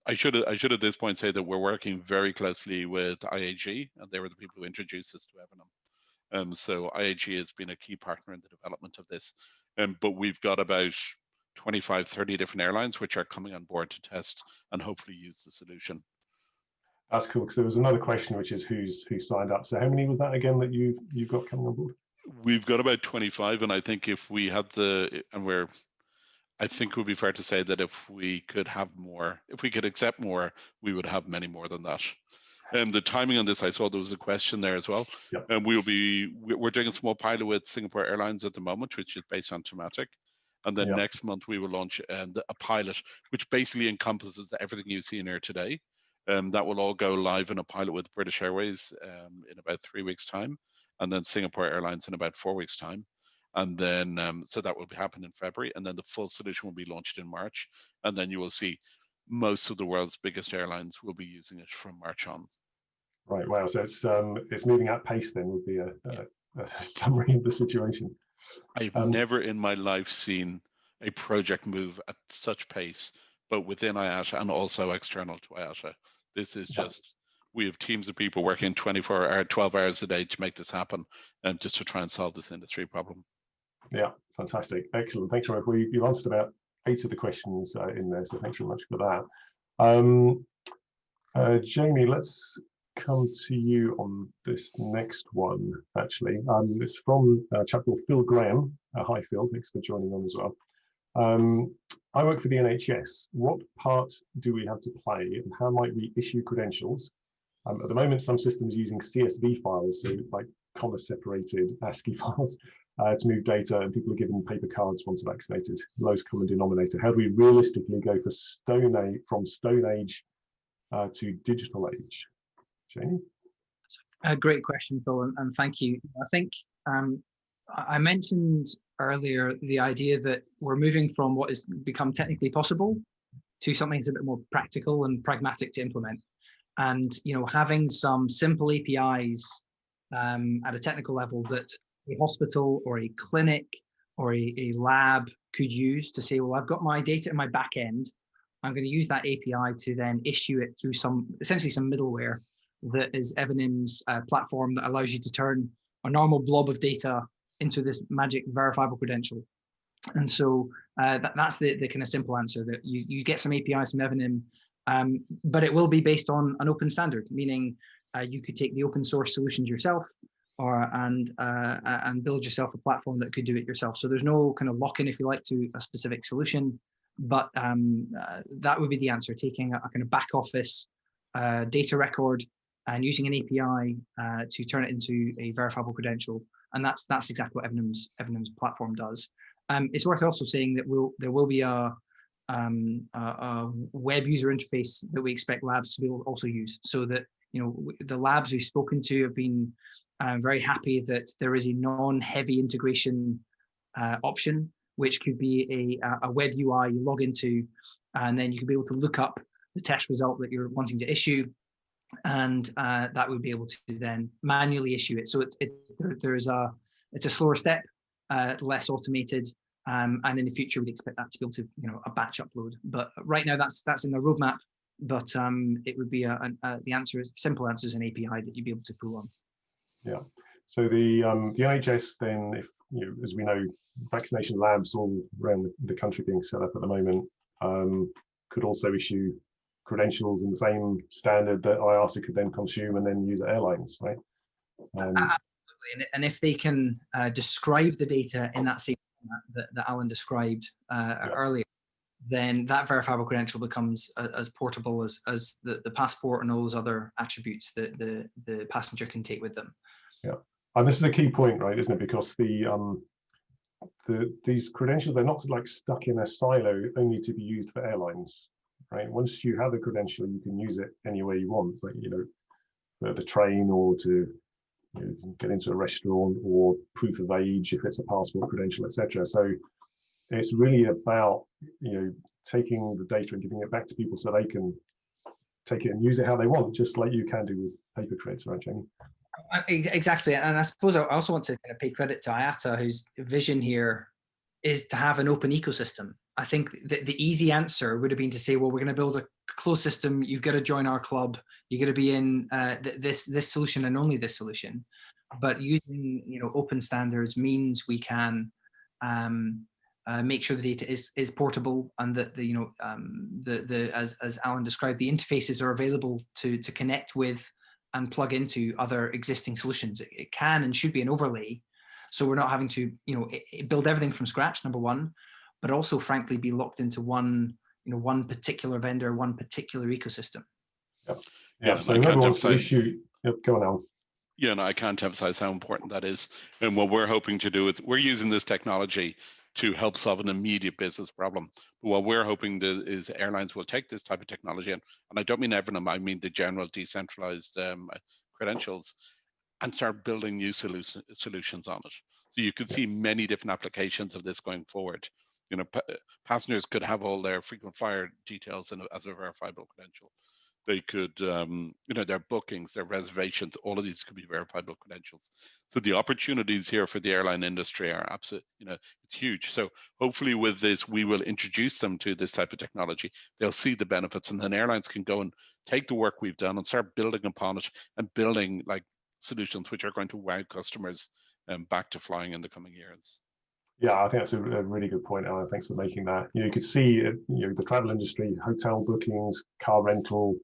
I should at this point say that we're working very closely with IAG, and they were the people who introduced us to Evernym. So IAG has been a key partner in the development of this. But we've got about 25, 30 different airlines which are coming on board to test and hopefully use the solution. That's cool, because there was another question, which is who signed up. So how many was that again that you've got coming on board? We've got about 25, and I think if we had I think it would be fair to say that if we could have more, if we could accept more, we would have many more than that. And the timing on this, I saw there was a question there as well. Yep. And we're doing a small pilot with Singapore Airlines at the moment, which is based on Tomatic. And then next month we will launch a pilot, which basically encompasses everything you see in here today. That will all go live in a pilot with British Airways in about 3 weeks' time, and then Singapore Airlines in about 4 weeks' time. And then, so that will happen in February, and then the full solution will be launched in March. And then you will see most of the world's biggest airlines will be using it from March on. Right, wow, so it's moving at pace then, would be a summary of the situation. I've never in my life seen a project move at such pace, but within IATA and also external to IATA. This is just, we have teams of people working 12 hours a day to make this happen, just to try and solve this industry problem. Yeah, fantastic, excellent. Thanks very much. You've answered about 8 of the questions in there, so thanks very much for that. Jamie, let's come to you on this next one, actually. It's from a chap called Phil Graham. Hi, Phil, thanks for joining on as well. I work for the NHS. What part do we have to play, and how might we issue credentials? At the moment, some systems using CSV files, so like comma-separated ASCII files, to move data, and people are given paper cards once vaccinated. Lowest common denominator. How do we realistically go from Stone Age to digital age? Jamie? A great question, Phil, and thank you. I think I mentioned earlier the idea that we're moving from what has become technically possible to something that's a bit more practical and pragmatic to implement. And having some simple APIs at a technical level that a hospital or a clinic or a lab could use to say, well, I've got my data in my back end. I'm going to use that API to then issue it through essentially some middleware that is Evernym's platform that allows you to turn a normal blob of data into this magic verifiable credential. And so that's the kind of simple answer, that you get some APIs from Evernym, but it will be based on an open standard, meaning you could take the open source solutions yourself, and build yourself a platform that could do it yourself. So there's no kind of lock-in, if you like, to a specific solution, but that would be the answer: taking a kind of back office data record and using an API to turn it into a verifiable credential. And that's exactly what Evernym's platform does. It's worth also saying that there will be a web user interface that we expect labs to be able to also use, so that the labs we've spoken to have been very happy that there is a non-heavy integration option, which could be a web UI you log into, and then you could be able to look up the test result that you're wanting to issue, and that would be able to then manually issue it. So it's a slower step, less automated, and in the future we'd expect that to be able to a batch upload. But right now that's in the roadmap. But it would be simple answer is an API that you'd be able to pull on. Yeah. So the NHS then, if as we know, vaccination labs all around the country being set up at the moment, could also issue credentials in the same standard that IATA could then consume and then use at airlines, right? Absolutely. And if they can describe the data in that same format that Alan described earlier, then that verifiable credential becomes as portable as the passport and all those other attributes that the passenger can take with them. Yeah, and this is a key point, right, isn't it? Because these credentials, they're not like stuck in a silo only to be used for airlines, right? Once you have a credential, you can use it anywhere you want, but for the train, or to get into a restaurant, or proof of age if it's a passport credential, etc. So it's really about taking the data and giving it back to people so they can take it and use it how they want, just like you can do with paper creds, right, Jamie? Exactly. And I suppose I also want to kind of pay credit to IATA, whose vision here is to have an open ecosystem. I think the easy answer would have been to say, well, we're going to build a closed system. You've got to join our club. You're going to be in this solution and only this solution. But using open standards means we can make sure the data is portable, and that as Alan described, the interfaces are available to connect with and plug into other existing solutions. It can and should be an overlay, so we're not having to build everything from scratch, number one, but also frankly be locked into one particular vendor, one particular ecosystem. Yeah. So whoever wants to issue, go on, Alan. Yeah, no, I can't emphasize how important that is. And what we're hoping to do is, we're using this technology to help solve an immediate business problem. But what we're hoping is airlines will take this type of technology, and I don't mean Evernym, I mean the general decentralized credentials, and start building new solutions on it. So you could see many different applications of this going forward. Passengers could have all their frequent flyer details as a verifiable credential. They could, their bookings, their reservations, all of these could be verifiable credentials. So the opportunities here for the airline industry are absolute, it's huge. So hopefully with this, we will introduce them to this type of technology. They'll see the benefits, and then airlines can go and take the work we've done and start building upon it, and building like solutions which are going to wow customers back to flying in the coming years. Yeah, I think that's a really good point, Alan. Thanks for making that. You could see, the travel industry, hotel bookings, car rental,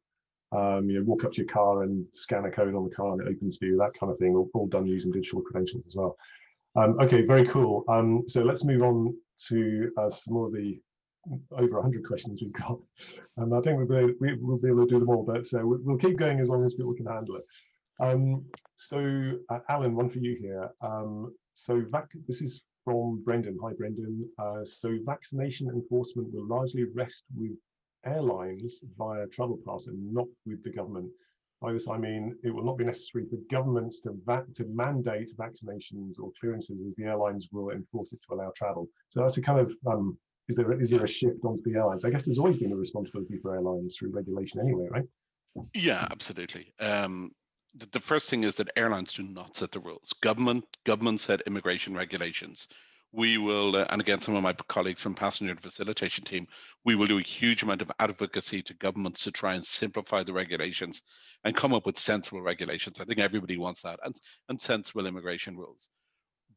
walk up to your car and scan a code on the car and it opens for you, that kind of thing, all done using digital credentials as well. Okay, very cool. So let's move on to some more of the over 100 questions we've got. I think we'll be able to do them all, but we'll keep going as long as people can handle it. So Alan, one for you here. This is from Brendan. Hi, Brendan. So vaccination enforcement will largely rest with airlines via travel pass and not with the government. By this I mean it will not be necessary for governments to mandate vaccinations or clearances, as the airlines will enforce it to allow travel. So that's a kind of is there a shift onto the airlines? I guess there's always been a responsibility for airlines through regulation anyway, right? Yeah, absolutely. The first thing is that airlines do not set the rules. Government set immigration regulations. we will, and again, some of my colleagues from passenger and facilitation team, we will do a huge amount of advocacy to governments to try and simplify the regulations and come up with sensible regulations. I think everybody wants that, and sensible immigration rules,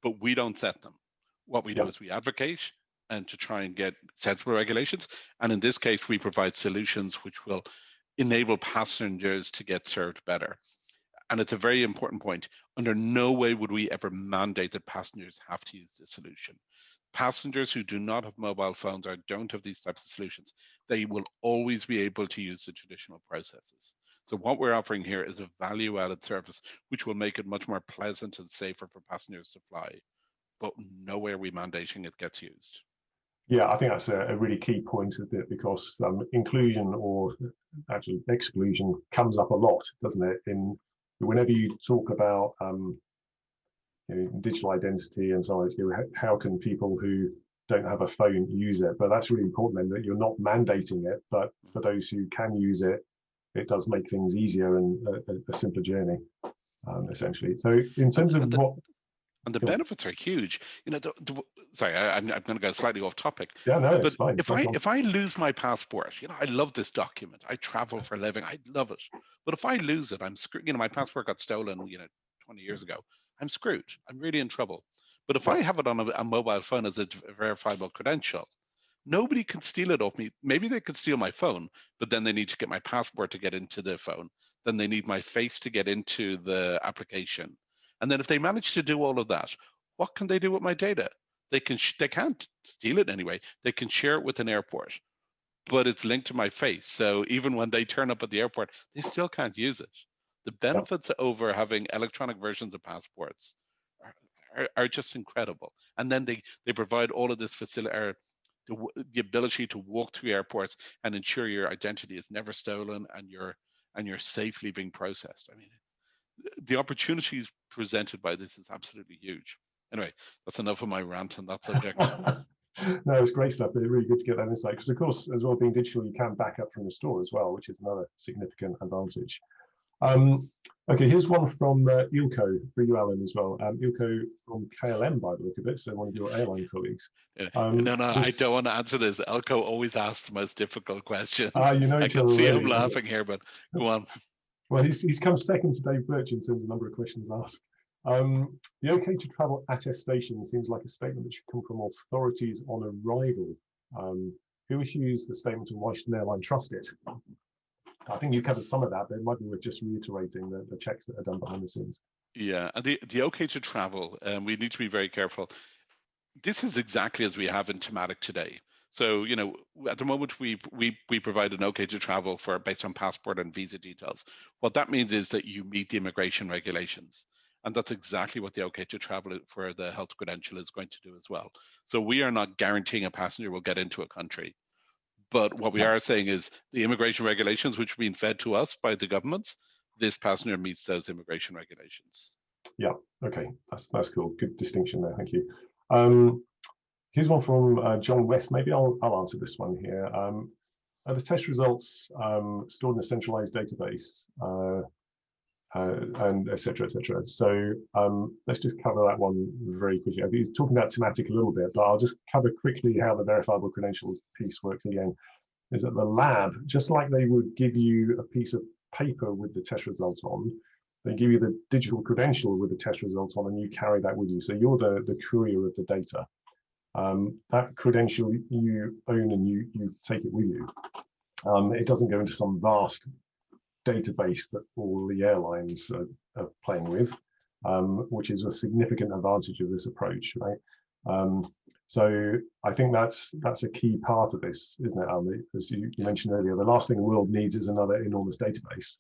but we don't set them. What we do is we advocate and to try and get sensible regulations. And in this case, we provide solutions which will enable passengers to get served better. And it's a very important point. Under no way would we ever mandate that passengers have to use this solution. Passengers who do not have mobile phones or don't have these types of solutions, they will always be able to use the traditional processes. So what we're offering here is a value-added service, which will make it much more pleasant and safer for passengers to fly. But nowhere are we mandating it gets used. Yeah, I think that's a really key point, isn't it? Because inclusion, or actually exclusion, comes up a lot, doesn't it? Whenever you talk about digital identity and so on, how can people who don't have a phone use it? But that's really important then, that you're not mandating it, but for those who can use it, it does make things easier and a simpler journey, essentially. So in terms of what... And the benefits are huge. Sorry, I'm going to go slightly off topic. Yeah, no, it's fine. If I lose my passport, I love this document. I travel for a living. I love it. But if I lose it, I'm screwed. My passport got stolen, 20 years ago. I'm screwed. I'm really in trouble. But if I have it on a mobile phone as a verifiable credential, nobody can steal it off me. Maybe they could steal my phone, but then they need to get my passport to get into the phone. Then they need my face to get into the application. And then if they manage to do all of that, what can they do with my data? They can't steal it anyway. They can share it with an airport, but it's linked to my face. So even when they turn up at the airport, they still can't use it. The benefits over having electronic versions of passports are just incredible. And then they provide all of this facility, or the ability to walk through airports and ensure your identity is never stolen and you're safely being processed. I mean, the opportunities presented by this is absolutely huge. Anyway, that's enough of my rant on that subject. No, it's great stuff. It's really good to get that insight, because of course, as well, being digital, you can back up from the store as well, which is another significant advantage. Okay, here's one from Ilko, for you, Alan, as well. Ilko from KLM, by the look of it, so one of your airline colleagues. No, I don't want to answer this. Ilko always asks the most difficult questions. I can see him laughing here, but go on. Well, he's come second to Dave Birch in terms of number of questions asked. The OK to travel attestation seems like a statement that should come from authorities on arrival. Who issues the statement and why should an airline trust it? I think you covered some of that, but it might be worth just reiterating the checks that are done behind the scenes. Yeah, and the OK to travel, we need to be very careful. This is exactly as we have in thematic today. So, at the moment, we provide an OK to travel based on passport and visa details. What that means is that you meet the immigration regulations. And that's exactly what the OK to travel for the health credential is going to do as well. So we are not guaranteeing a passenger will get into a country. But what we are saying is the immigration regulations, which are being fed to us by the governments, this passenger meets those immigration regulations. Yeah, okay, that's cool. Good distinction there, thank you. Here's one from John West. Maybe I'll answer this one here. Are the test results stored in a centralized database, and et cetera, et cetera? So let's just cover that one very quickly. He's talking about thematic a little bit, but I'll just cover quickly how the verifiable credentials piece works again. Is that the lab, just like they would give you a piece of paper with the test results on, they give you the digital credential with the test results on, and you carry that with you. So you're the courier of the data. That credential you own and you take it with you. It doesn't go into some vast database that all the airlines are playing with, which is a significant advantage of this approach, right? So I think that's a key part of this, isn't it, Alan? As you mentioned earlier, the last thing the world needs is another enormous database.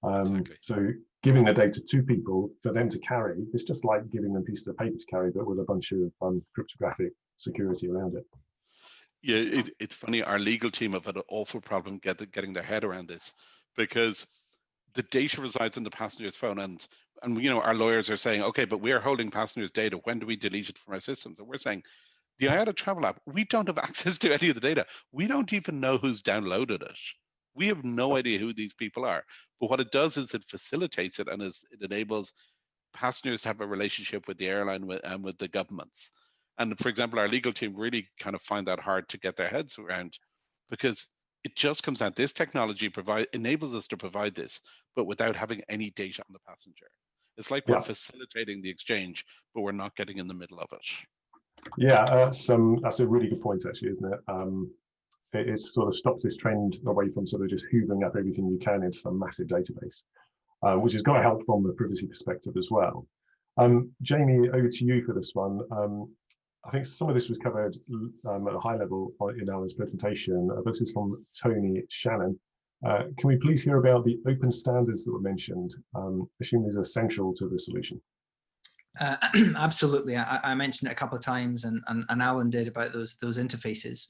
Exactly. So giving the data to people for them to carry, it's just like giving them pieces of paper to carry, but with a bunch of cryptographic security around it. Yeah, it's funny. Our legal team have had an awful problem getting their head around this, because the data resides in the passenger's phone, and our lawyers are saying, okay, but we are holding passengers' data. When do we delete it from our systems? And we're saying, the IATA Travel app, we don't have access to any of the data. We don't even know who's downloaded it. We have no idea who these people are. But what it does is it facilitates it, and it enables passengers to have a relationship with the airline and with the governments. And for example, our legal team really kind of find that hard to get their heads around, because it just comes down, this technology enables us to provide this, but without having any data on the passenger. It's like we're Yeah. facilitating the exchange, but we're not getting in the middle of it. Yeah, that's a really good point, actually, isn't it? It sort of stops this trend away from sort of just hoovering up everything you can into some massive database, which has got to help from the privacy perspective as well. Jamie, over to you for this one. I think some of this was covered at a high level in Alan's presentation. This is from Tony Shannon. Can we please hear about the open standards that were mentioned? Assume these are central to the solution. Absolutely. I mentioned it a couple of times, and Alan did, about those interfaces.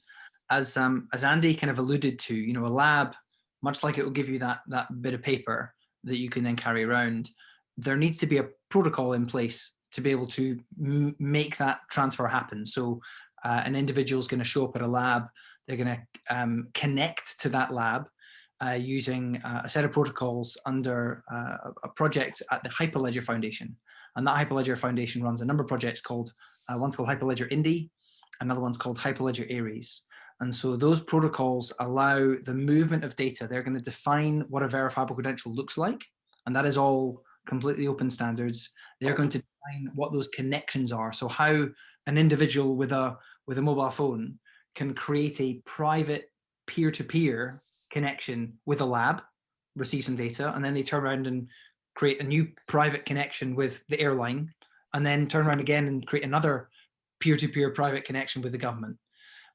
As Andy kind of alluded to, you know, a lab, much like it will give you that bit of paper that you can then carry around, there needs to be a protocol in place to be able to make that transfer happen. So an individual is going to show up at a lab. They're going to connect to that lab using a set of protocols under a project at the Hyperledger Foundation. And that Hyperledger Foundation runs a number of projects called, one's called Hyperledger Indy, another one's called Hyperledger Ares. And so those protocols allow the movement of data. They're going to define what a verifiable credential looks like. And that is all completely open standards. They're going to define what those connections are. So how an individual with a mobile phone can create a private peer-to-peer connection with a lab, receive some data, and then they turn around and create a new private connection with the airline, and then turn around again and create another peer-to-peer private connection with the government.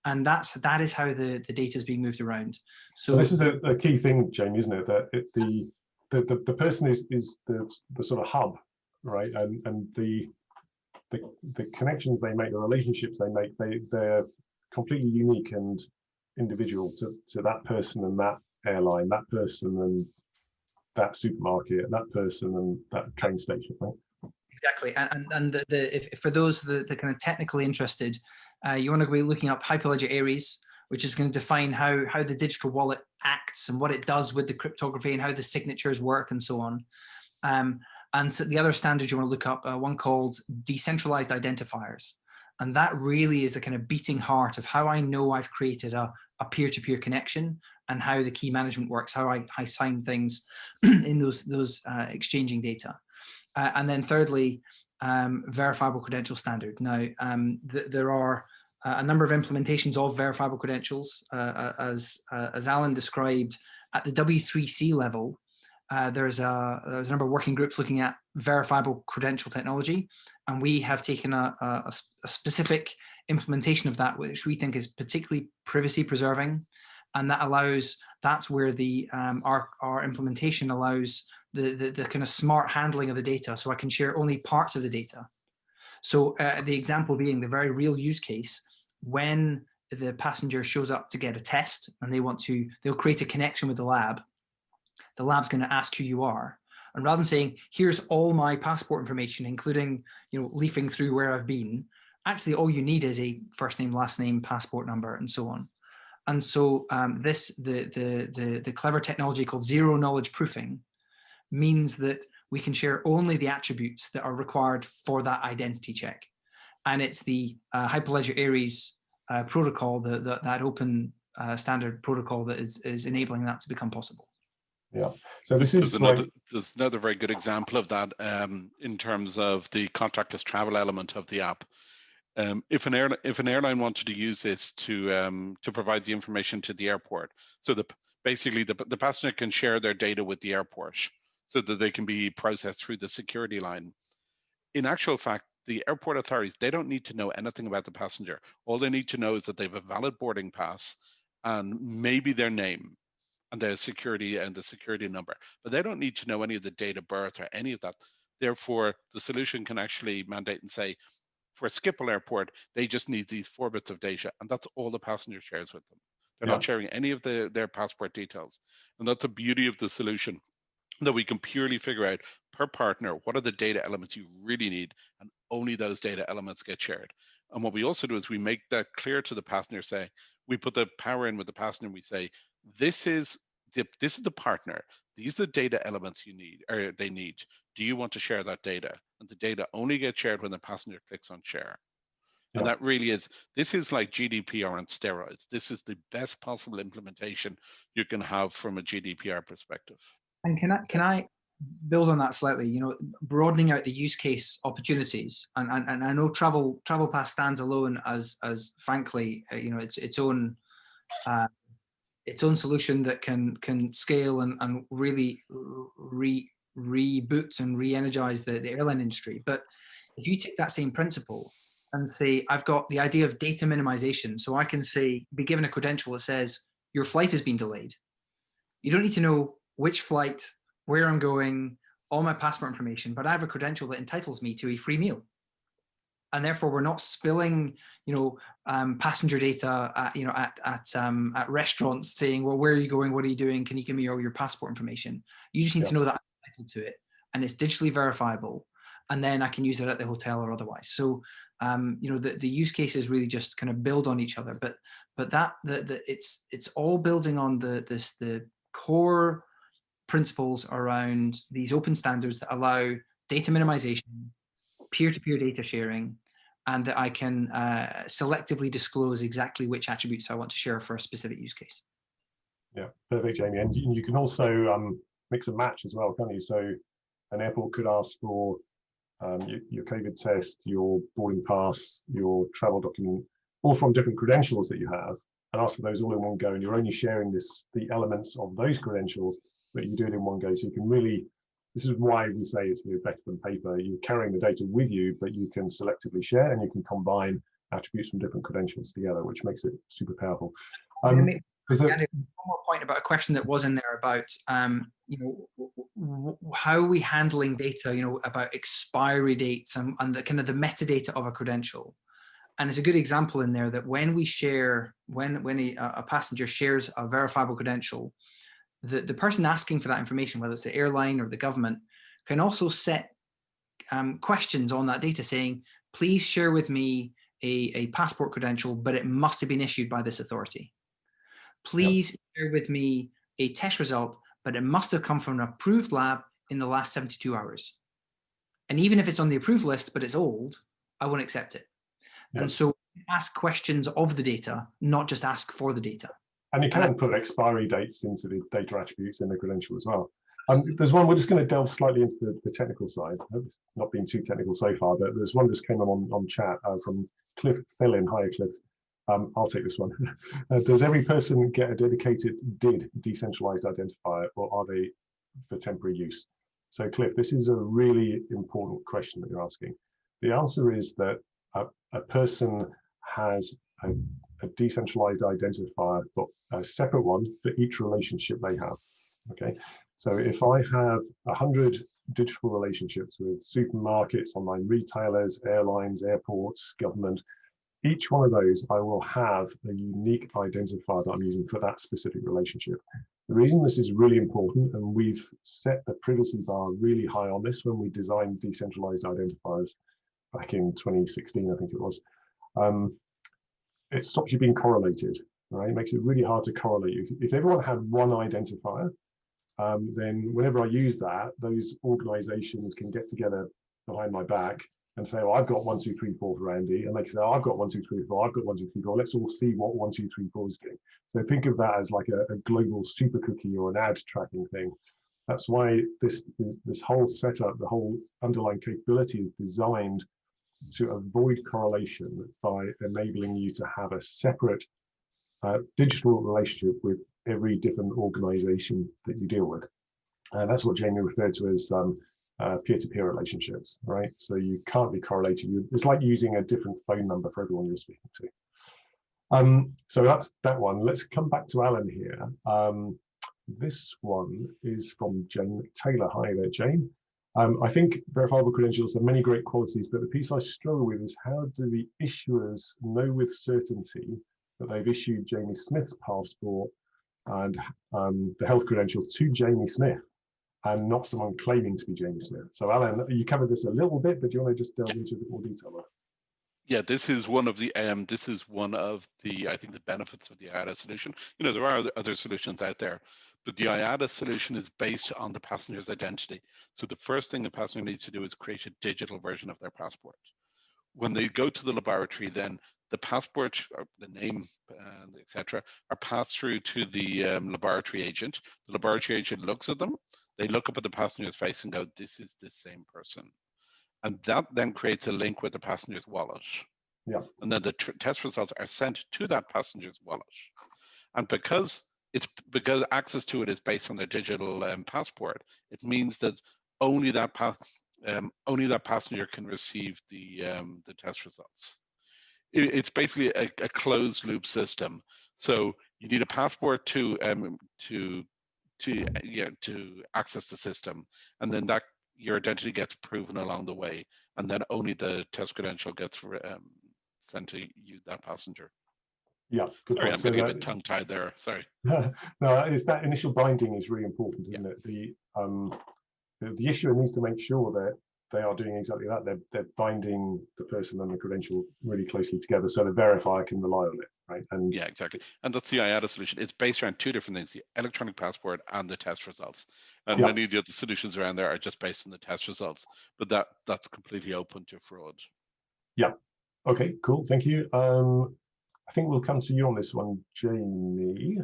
And that is how the data is being moved around. So this is a key thing, Jamie, isn't it? That the person is the sort of hub, right? And the connections they make, the relationships they make, they're completely unique and individual to that person and that airline, that person and that supermarket, that person and that train station, right? Exactly. And if for those that kind of technically interested, you want to be looking up Hyperledger Ares, which is going to define how the digital wallet acts and what it does with the cryptography and how the signatures work and so on. And so the other standard you want to look up, one called decentralized identifiers. And that really is the kind of beating heart of how I know I've created a peer-to-peer connection and how the key management works, how I sign things in those exchanging data. And then thirdly, verifiable credential standard. Now, there are a number of implementations of verifiable credentials, as Alan described. At the W3C level, there's a number of working groups looking at verifiable credential technology, and we have taken a specific implementation of that, which we think is particularly privacy preserving, and that's where our implementation allows the kind of smart handling of the data, so I can share only parts of the data. So the example being the very real use case, when the passenger shows up to get a test and they'll create a connection with the lab's going to ask who you are. And rather than saying, here's all my passport information, including, you know, leafing through where I've been, actually all you need is a first name, last name, passport number, and so on. And so the clever technology called zero knowledge proofing means that we can share only the attributes that are required for that identity check. And it's the Hyperledger Ares protocol, that open standard protocol, that is enabling that to become possible. Yeah. So this is there's another very good example of that in terms of the contactless travel element of the app. If an airline wanted to use this to provide the information to the airport, so basically the passenger can share their data with the airport so that they can be processed through the security line. In actual fact, the airport authorities, they don't need to know anything about the passenger. All they need to know is that they have a valid boarding pass and maybe their name and the security number, but they don't need to know any of the date of birth or any of that. Therefore, the solution can actually mandate and say, for Schiphol Airport, they just need these 4 bits of data, and that's all the passenger shares with them. They're not sharing any of their passport details. And that's the beauty of the solution, that we can purely figure out per partner, what are the data elements you really need, and only those data elements get shared. And what we also do is we make that clear to the passenger, say, we put the power in with the passenger and we say, this is the partner, these are the data elements you need, or they need. Do you want to share that data? And the data only gets shared when the passenger clicks on share. And that really is, this is like GDPR on steroids. This is the best possible implementation you can have from a GDPR perspective. And can I build on that slightly? You know, broadening out the use case opportunities, and I know Travel Pass stands alone as frankly, you know, its own solution that can scale and really reboot and re-energize the airline industry. But if you take that same principle and say, I've got the idea of data minimization, so I can say, be given a credential that says your flight has been delayed. You don't need to know which flight, where I'm going, all my passport information, but I have a credential that entitles me to a free meal. And therefore, we're not spilling, you know, passenger data, at restaurants saying, well, where are you going? What are you doing? Can you give me all your passport information? You just need to know that I'm entitled to it, and it's digitally verifiable, and then I can use it at the hotel or otherwise. So, you know, the use cases really just kind of build on each other, but it's all building on the core principles around these open standards that allow data minimization, peer-to-peer data sharing, and that I can selectively disclose exactly which attributes I want to share for a specific use case. Yeah, perfect, Jamie. And you can also mix and match as well, can't you? So an airport could ask for your COVID test, your boarding pass, your travel document, all from different credentials that you have, and ask for those all in one go. And you're only sharing the elements of those credentials, but you do it in one go. So you can really, this is why we say it's better than paper. You're carrying the data with you, but you can selectively share and you can combine attributes from different credentials together, which makes it super powerful. Andy, one more point about a question that was in there about you know, how are we handling data, you know, about expiry dates and the kind of the metadata of a credential. And it's a good example in there that when we share, when a passenger shares a verifiable credential, the person asking for that information, whether it's the airline or the government, can also set questions on that data saying, please share with me a passport credential, but it must have been issued by this authority. Please share with me a test result, but it must have come from an approved lab in the last 72 hours. And even if it's on the approved list, but it's old, I won't accept it. And so ask questions of the data, not just ask for the data. And you can put expiry dates into the data attributes in the credential as well. There's one, we're just going to delve slightly into the technical side. I hope it's not been too technical so far, but there's one just came on chat from Cliff Fillin. Hi, Cliff. I'll take this one. Does every person get a dedicated DID, decentralized identifier, or are they for temporary use? So Cliff, this is a really important question that you're asking. The answer is that a person has a decentralized identifier, but a separate one for each relationship they have. Okay, so if I have 100 digital relationships with supermarkets, online retailers, airlines, airports, government, each one of those I will have a unique identifier that I'm using for that specific relationship. The reason this is really important, and we've set the privacy bar really high on this when we designed decentralized identifiers back in 2016, I think it was. It stops you being correlated, right? It makes it really hard to correlate. If everyone had one identifier, then whenever I use that, those organizations can get together behind my back and say, oh, I've got 1, 2, 3, 4 for Andy. And they can say, oh, I've got 1, 2, 3, 4, I've got 1, 2, 3, 4. Let's all see what 1, 2, 3, 4 is doing. So think of that as like a global super cookie or an ad tracking thing. That's why this whole setup, the whole underlying capability is designed to avoid correlation by enabling you to have a separate digital relationship with every different organization that you deal with. And that's what Jamie referred to as peer-to-peer relationships, right? So you can't be correlated. It's like using a different phone number for everyone you're speaking to. So that's that one. Let's come back to Alan here. This one is from Jane Taylor. Hi there, Jane. I think verifiable credentials have many great qualities, but the piece I struggle with is how do the issuers know with certainty that they've issued Jamie Smith's passport and the health credential to Jamie Smith and not someone claiming to be Jamie Smith? So Alan, you covered this a little bit, but do you want to just delve into a bit more detail? Yeah, this is one of the I think the benefits of the IATA solution. You know, there are other solutions out there, but the IATA solution is based on the passenger's identity. So the first thing the passenger needs to do is create a digital version of their passport. when they go to the laboratory, then the passport, or the name, etc., are passed through to the laboratory agent. The laboratory agent looks at them. They look up at the passenger's face and go, "This is the same person," and that then creates a link with the passenger's wallet. Yeah. And then the test results are sent to that passenger's wallet. And because access to it is based on their digital passport, it means that only that passenger can receive the test results. It's basically a closed loop system. So you need a passport to access the system, and then that your identity gets proven along the way, and then only the test credential gets sent to you, that passenger. Yeah, good Sorry, point. I'm getting a bit tongue-tied there. Sorry. No, it's that initial binding is really important, isn't it? The issuer needs to make sure that they are doing exactly that. They're binding the person and the credential really closely together, so the verifier can rely on it, right? And yeah, exactly. And that's the IATA solution. It's based around two different things: the electronic passport and the test results. And many of the other solutions around there are just based on the test results, but that's completely open to fraud. Yeah. Okay. Cool. Thank you. I think we'll come to you on this one, Jamie.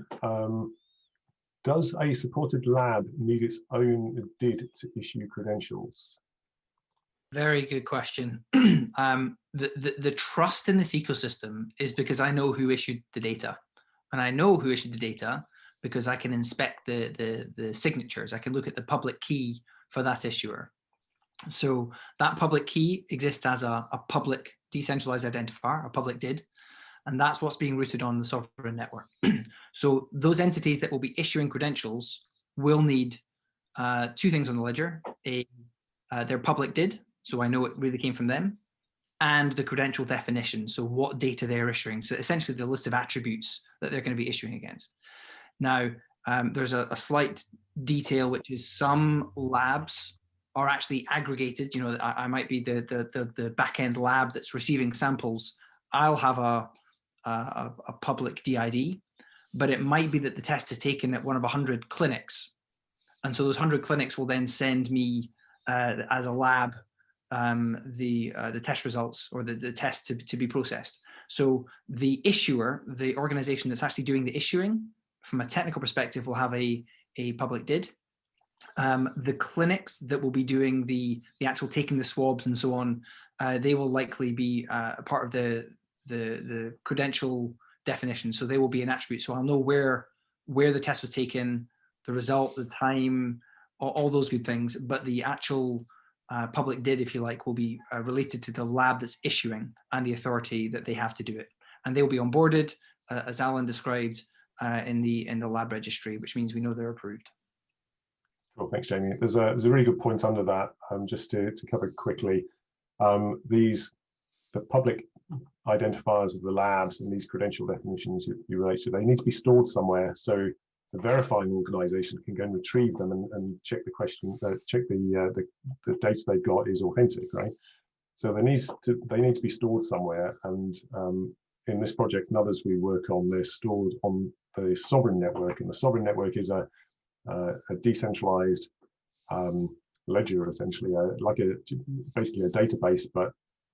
Does a supported lab need its own DID to issue credentials? Very good question. The trust in this ecosystem is because I know who issued the data, and I know who issued the data because I can inspect the signatures. I can look at the public key for that issuer. So that public key exists as a public decentralized identifier, a public DID, and that's what's being routed on the sovereign network. So those entities that will be issuing credentials will need two things on the ledger: their public DID, so I know it really came from them, and the credential definition, so what data they're issuing. So essentially the list of attributes that they're going to be issuing against. Now, there's a slight detail, which is some labs are actually aggregated. You know, I might be the back-end lab that's receiving samples. I'll have a public DID, but it might be that the test is taken at one of 100 clinics. And so those 100 clinics will then send me as a lab the test results or the test to be processed. So the issuer, the organization that's actually doing the issuing, from a technical perspective, will have a public DID. The clinics that will be doing the actual taking the swabs and so on, they will likely be a part of the credential definition. So they will be an attribute. So I'll know where the test was taken, the result, the time, all those good things. But the actual public DID, if you like, will be related to the lab that's issuing and the authority that they have to do it. And they will be onboarded, as Alan described, in the lab registry, which means we know they're approved. Cool, thanks, Jamie. There's a really good point under that, just to cover quickly. The public identifiers of the labs and these credential definitions you relate to, they need to be stored somewhere, so the verifying organization can go and retrieve them and check the question, check the data they've got is authentic, right? So they need to be stored somewhere, and in this project and others we work on, they're stored on the sovereign network, and the sovereign network is a decentralized ledger, essentially, basically a database, but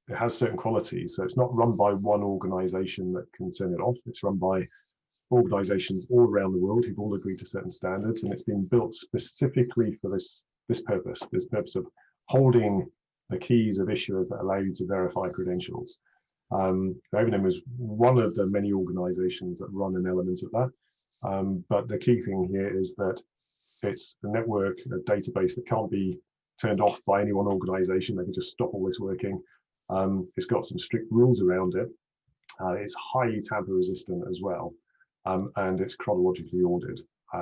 it has certain qualities. So it's not run by one organization that can turn it off. It's run by organizations all around the world who've all agreed to certain standards, and it's been built specifically for this purpose of holding the keys of issuers that allow you to verify credentials. Evernym is one of the many organizations that run an element of that. But the key thing here is that it's a network, a database that can't be turned off by any one organization. They can just stop all this working. It's got some strict rules around it. It's highly tamper resistant as well, and it's chronologically ordered.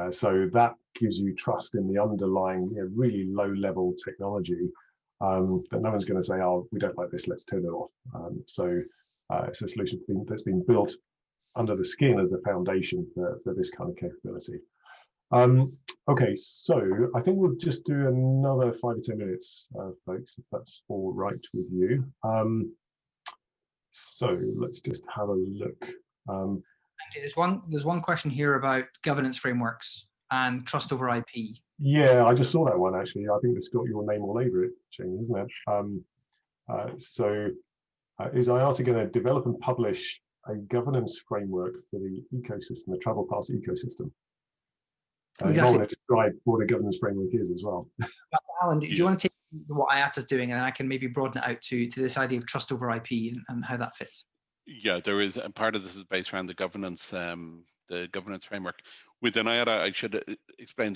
So that gives you trust in the underlying, really low level technology, that no one's going to say, oh, we don't like this, let's turn it off. So it's a solution that's been built under the skin as the foundation for this kind of capability. Okay, so I think we'll just do another 5 or 10 minutes, folks, if that's all right with you. So let's just have a look. There's one question here about governance frameworks and trust over IP. Yeah, I just saw that one actually. I think it's got your name all over it, Jamie, isn't it? So is IATA going to develop and publish a governance framework for the ecosystem, the travel pass ecosystem? You might want to describe what a governance framework is as well. Alan, do you want to take what IATA is doing, and I can maybe broaden it out to this idea of trust over IP and how that fits? Yeah, there is a part of this is based around the governance framework. Within IATA, I should explain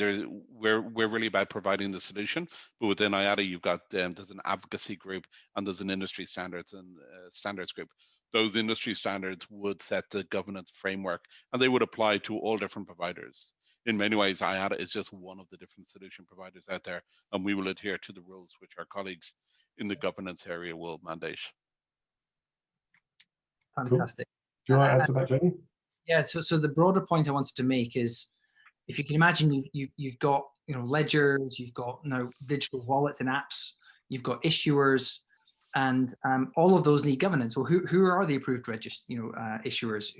we're really about providing the solution, but within IATA, you've got there's an advocacy group and there's an industry standards and standards group. Those industry standards would set the governance framework, and they would apply to all different providers. In many ways, IATA is just one of the different solution providers out there, and we will adhere to the rules which our colleagues in the governance area will mandate. Fantastic. Cool. Do you want to add to that, Jamie? Yeah. So the broader point I wanted to make is, if you can imagine, you've got ledgers, you've got digital wallets and apps, you've got issuers, and all of those need governance. Well, who are the approved issuers?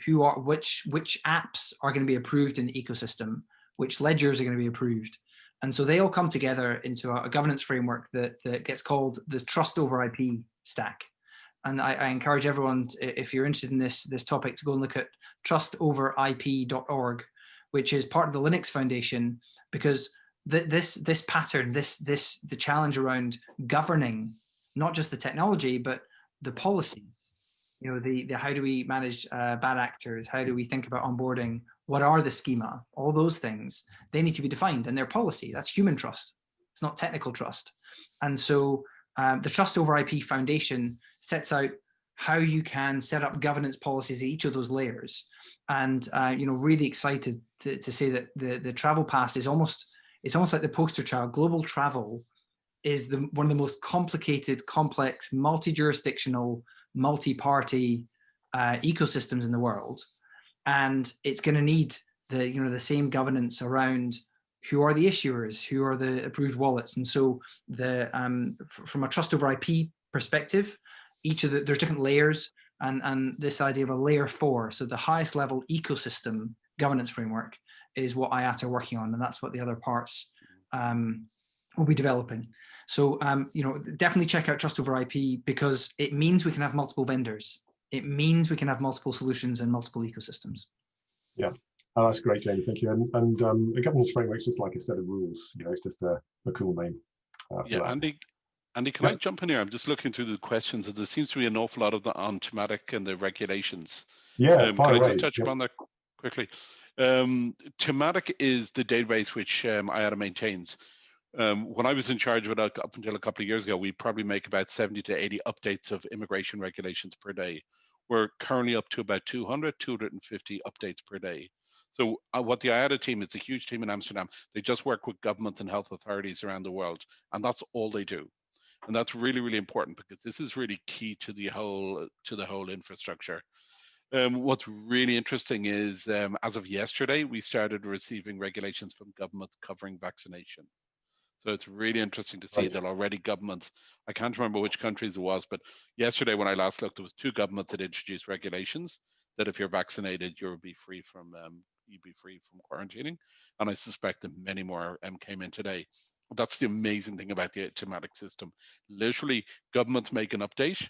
Which apps are going to be approved in the ecosystem? Which ledgers are going to be approved? And so they all come together into a governance framework that gets called the Trust over IP stack. And I encourage everyone, if you're interested in this topic, to go and look at trustoverip.org, which is part of the Linux Foundation, because this pattern, the challenge around governing not just the technology but the policies, the how do we manage bad actors, how do we think about onboarding, what are the schema, all those things, they need to be defined, and their policy, that's human trust, it's not technical trust. And so the Trust over IP Foundation sets out how you can set up governance policies at each of those layers. And really excited to say that the Travel Pass is almost like the poster child. Global travel is one of the most complicated, complex, multi-jurisdictional, multi-party ecosystems in the world, and it's going to need the same governance around who are the issuers, who are the approved wallets. And so from a trust over IP perspective, there's different layers, and this idea of a layer 4, so the highest level ecosystem governance framework, is what IATA are working on, and that's what the other parts will be developing. So definitely check out Trust over IP, because it means we can have multiple vendors. It means we can have multiple solutions and multiple ecosystems. Yeah. Oh, that's great, Jamie. Thank you. And a governance framework is just like a set of rules. It's just a cool name. Yeah, Andy, can I jump in here? I'm just looking through the questions, and there seems to be an awful lot of on thematic and the regulations. Yeah, can I just touch upon that quickly? Thematic is the database which IATA maintains. When I was in charge of it up until a couple of years ago, we probably make about 70 to 80 updates of immigration regulations per day. We're currently up to about 250 updates per day. So what the IATA team, it's a huge team in Amsterdam, they just work with governments and health authorities around the world, and that's all they do. And that's really, really important, because this is really key to the whole infrastructure. What's really interesting is, as of yesterday, we started receiving regulations from governments covering vaccination. So it's really interesting to see that already governments, I can't remember which countries it was, but yesterday when I last looked, there was 2 governments that introduced regulations that if you're vaccinated, you'll be free from quarantining. And I suspect that many more came in today. That's the amazing thing about the thematic system. Literally, governments make an update,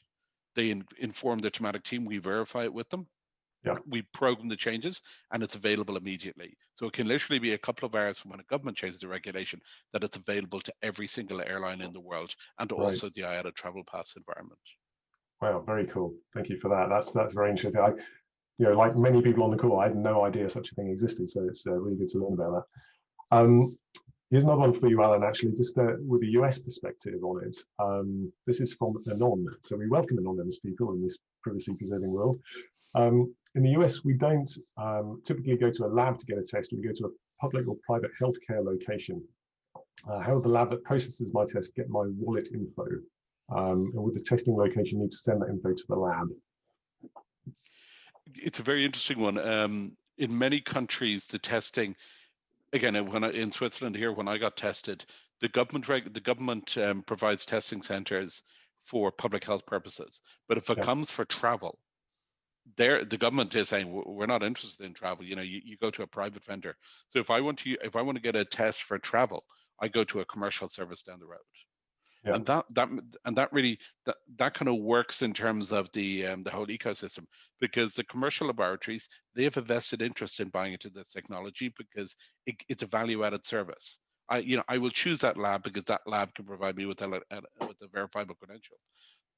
they inform the thematic team, we verify it with them. Yeah. We program the changes, and it's available immediately. So it can literally be a couple of hours from when a government changes the regulation that it's available to every single airline in the world, and also the IATA Travel Pass environment. Wow, very cool. Thank you for that. That's very interesting. Like many people on the call, I had no idea such a thing existed. So it's really good to learn about that. Here's another one for you, Alan, actually, just with a US perspective on it. This is from Anon. So we welcome anonymous people in this privacy-preserving world. In the US, we don't typically go to a lab to get a test. We go to a public or private healthcare location. How would the lab that processes my test get my wallet info? And would the testing location need to send that info to the lab? It's a very interesting one. In many countries, the testing, again, in Switzerland here, when I got tested, the government provides testing centers for public health purposes. But if it comes for travel, the government is saying we're not interested in travel. You go to a private vendor. So if I want to get a test for travel, I go to a commercial service down the road. Yeah. And that really that kind of works in terms of the whole ecosystem, because the commercial laboratories, they have a vested interest in buying into this technology because it's a value-added service. I will choose that lab because that lab can provide me with a verifiable credential.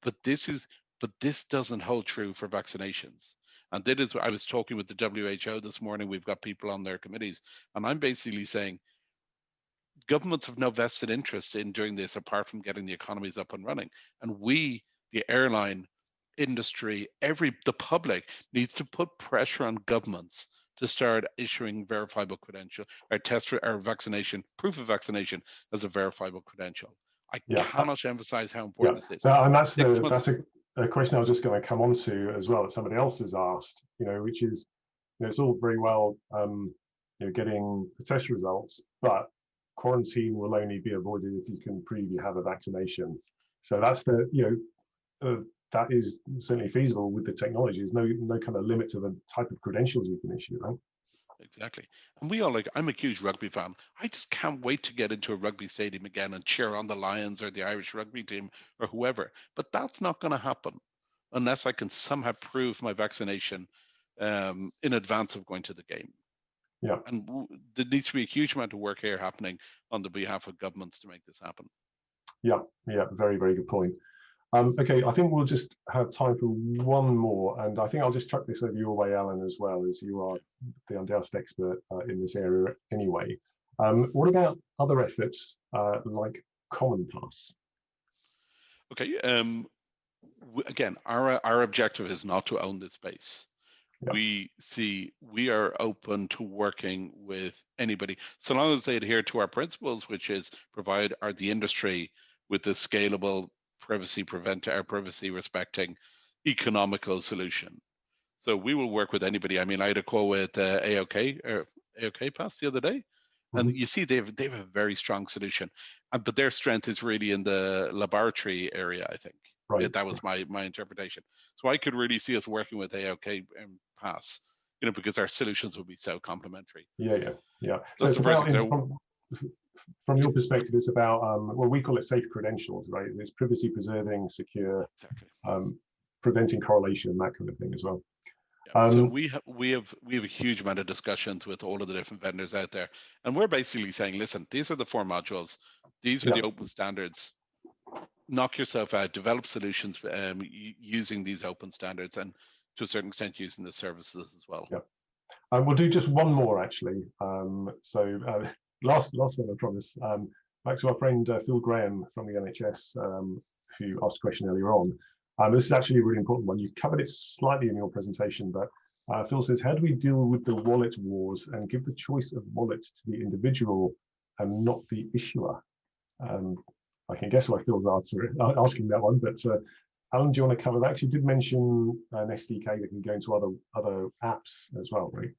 But this doesn't hold true for vaccinations. And that is, I was talking with the WHO this morning. We've got people on their committees, and I'm basically saying governments have no vested interest in doing this apart from getting the economies up and running. And we, the airline industry, the public needs to put pressure on governments to start issuing verifiable credential or test or vaccination, proof of vaccination as a verifiable credential. I cannot emphasize how important this is. So, and that's a question I was just going to come on to as well that somebody else has asked, which is, it's all very well, getting the test results, but quarantine will only be avoided if you can prove you have a vaccination. So that's that is certainly feasible with the technology. There's no kind of limit to the type of credentials you can issue, right? Exactly. And we all I'm a huge rugby fan. I just can't wait to get into a rugby stadium again and cheer on the Lions or the Irish rugby team or whoever. But that's not going to happen unless I can somehow prove my vaccination in advance of going to the game. Yeah. And there needs to be a huge amount of work here happening on the behalf of governments to make this happen. Yeah, very, very good point. Okay, I think we'll just have time for one more, and I think I'll just chuck this over your way, Alan, as well, as you are the undoubted expert in this area anyway. What about other efforts like Common Pass? Okay, again, our objective is not to own this space. Yeah. We are open to working with anybody, so long as they adhere to our principles, which is provide the industry with a scalable, privacy respecting, economical solution. So we will work with anybody. I mean, I had a call with AOK Pass the other day, and you see they have a very strong solution, but their strength is really in the laboratory area, I think. Right. That was my interpretation. So I could really see us working with AOK Pass, because our solutions will be so complementary. Yeah. So it's about, from your perspective, it's about well, we call it safe credentials, right? It's privacy preserving, secure, exactly. Preventing correlation, that kind of thing as well. Yeah, so we have a huge amount of discussions with all of the different vendors out there, and we're basically saying, listen, these are the 4 modules, these are the open standards. Knock yourself out, develop solutions using these open standards, and to a certain extent using the services as well. Yeah, we'll do just one more actually. Last one, I promise. Back to our friend Phil Graham from the NHS, who asked a question earlier on. This is actually a really important one. You covered it slightly in your presentation, but Phil says, how do we deal with the wallet wars and give the choice of wallets to the individual and not the issuer? I can guess why Phil's asking that one, but Alan, do you want to cover that? Actually, you did mention an SDK that can go into other apps as well, right?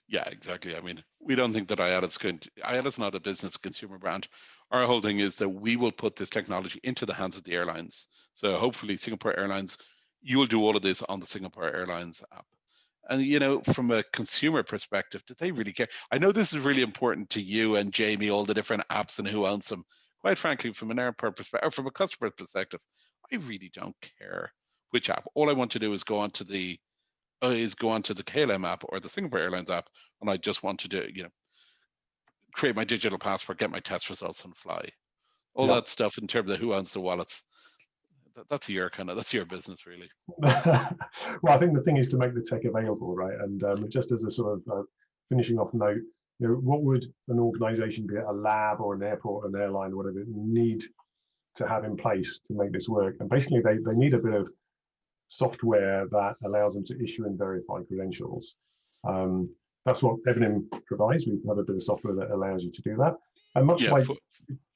Yeah, exactly. I mean, we don't think that IATA's not a business consumer brand. Our whole thing is that we will put this technology into the hands of the airlines. So hopefully Singapore Airlines, you will do all of this on the Singapore Airlines app. And, from a consumer perspective, do they really care? I know this is really important to you and Jamie, all the different apps and who owns them. Quite frankly, from an airport perspective, or from a customer perspective, I really don't care which app. All I want to do is go onto the KLM app or the Singapore Airlines app, and I just want to do, create my digital passport, get my test results, and fly. All that stuff in terms of who owns the wallets. That's your business, really. Well, I think the thing is to make the tech available, right? And just as a sort of finishing off note, what would an organization, be it a lab or an airport or an airline or whatever, need to have in place to make this work? And basically they need a bit of software that allows them to issue and verify credentials. That's what Evernym provides. We have a bit of software that allows you to do that. And much like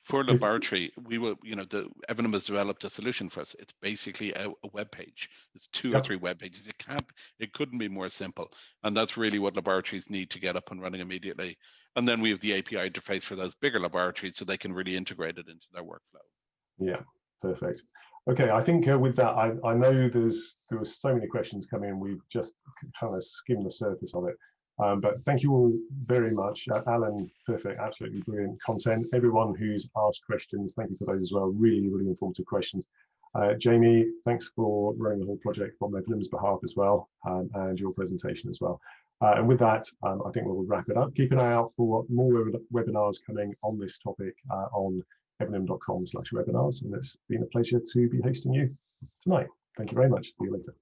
for laboratory, we will, the Evernym has developed a solution for us. It's basically a web page. It's 2 or 3 web pages. It couldn't be more simple. And that's really what laboratories need to get up and running immediately. And then we have the API interface for those bigger laboratories so they can really integrate it into their workflow. Yeah, perfect. Okay, I think with that, I know there was so many questions coming in. We've just kind of skimmed the surface of it. But thank you all very much. Alan, perfect, absolutely brilliant content. Everyone who's asked questions, thank you for those as well. Really, really informative questions. Jamie, thanks for running the whole project on Evernym's behalf as well, and your presentation as well. And with that, I think we'll wrap it up. Keep an eye out for more webinars coming on this topic on evernym.com/webinars. And it's been a pleasure to be hosting you tonight. Thank you very much. See you later.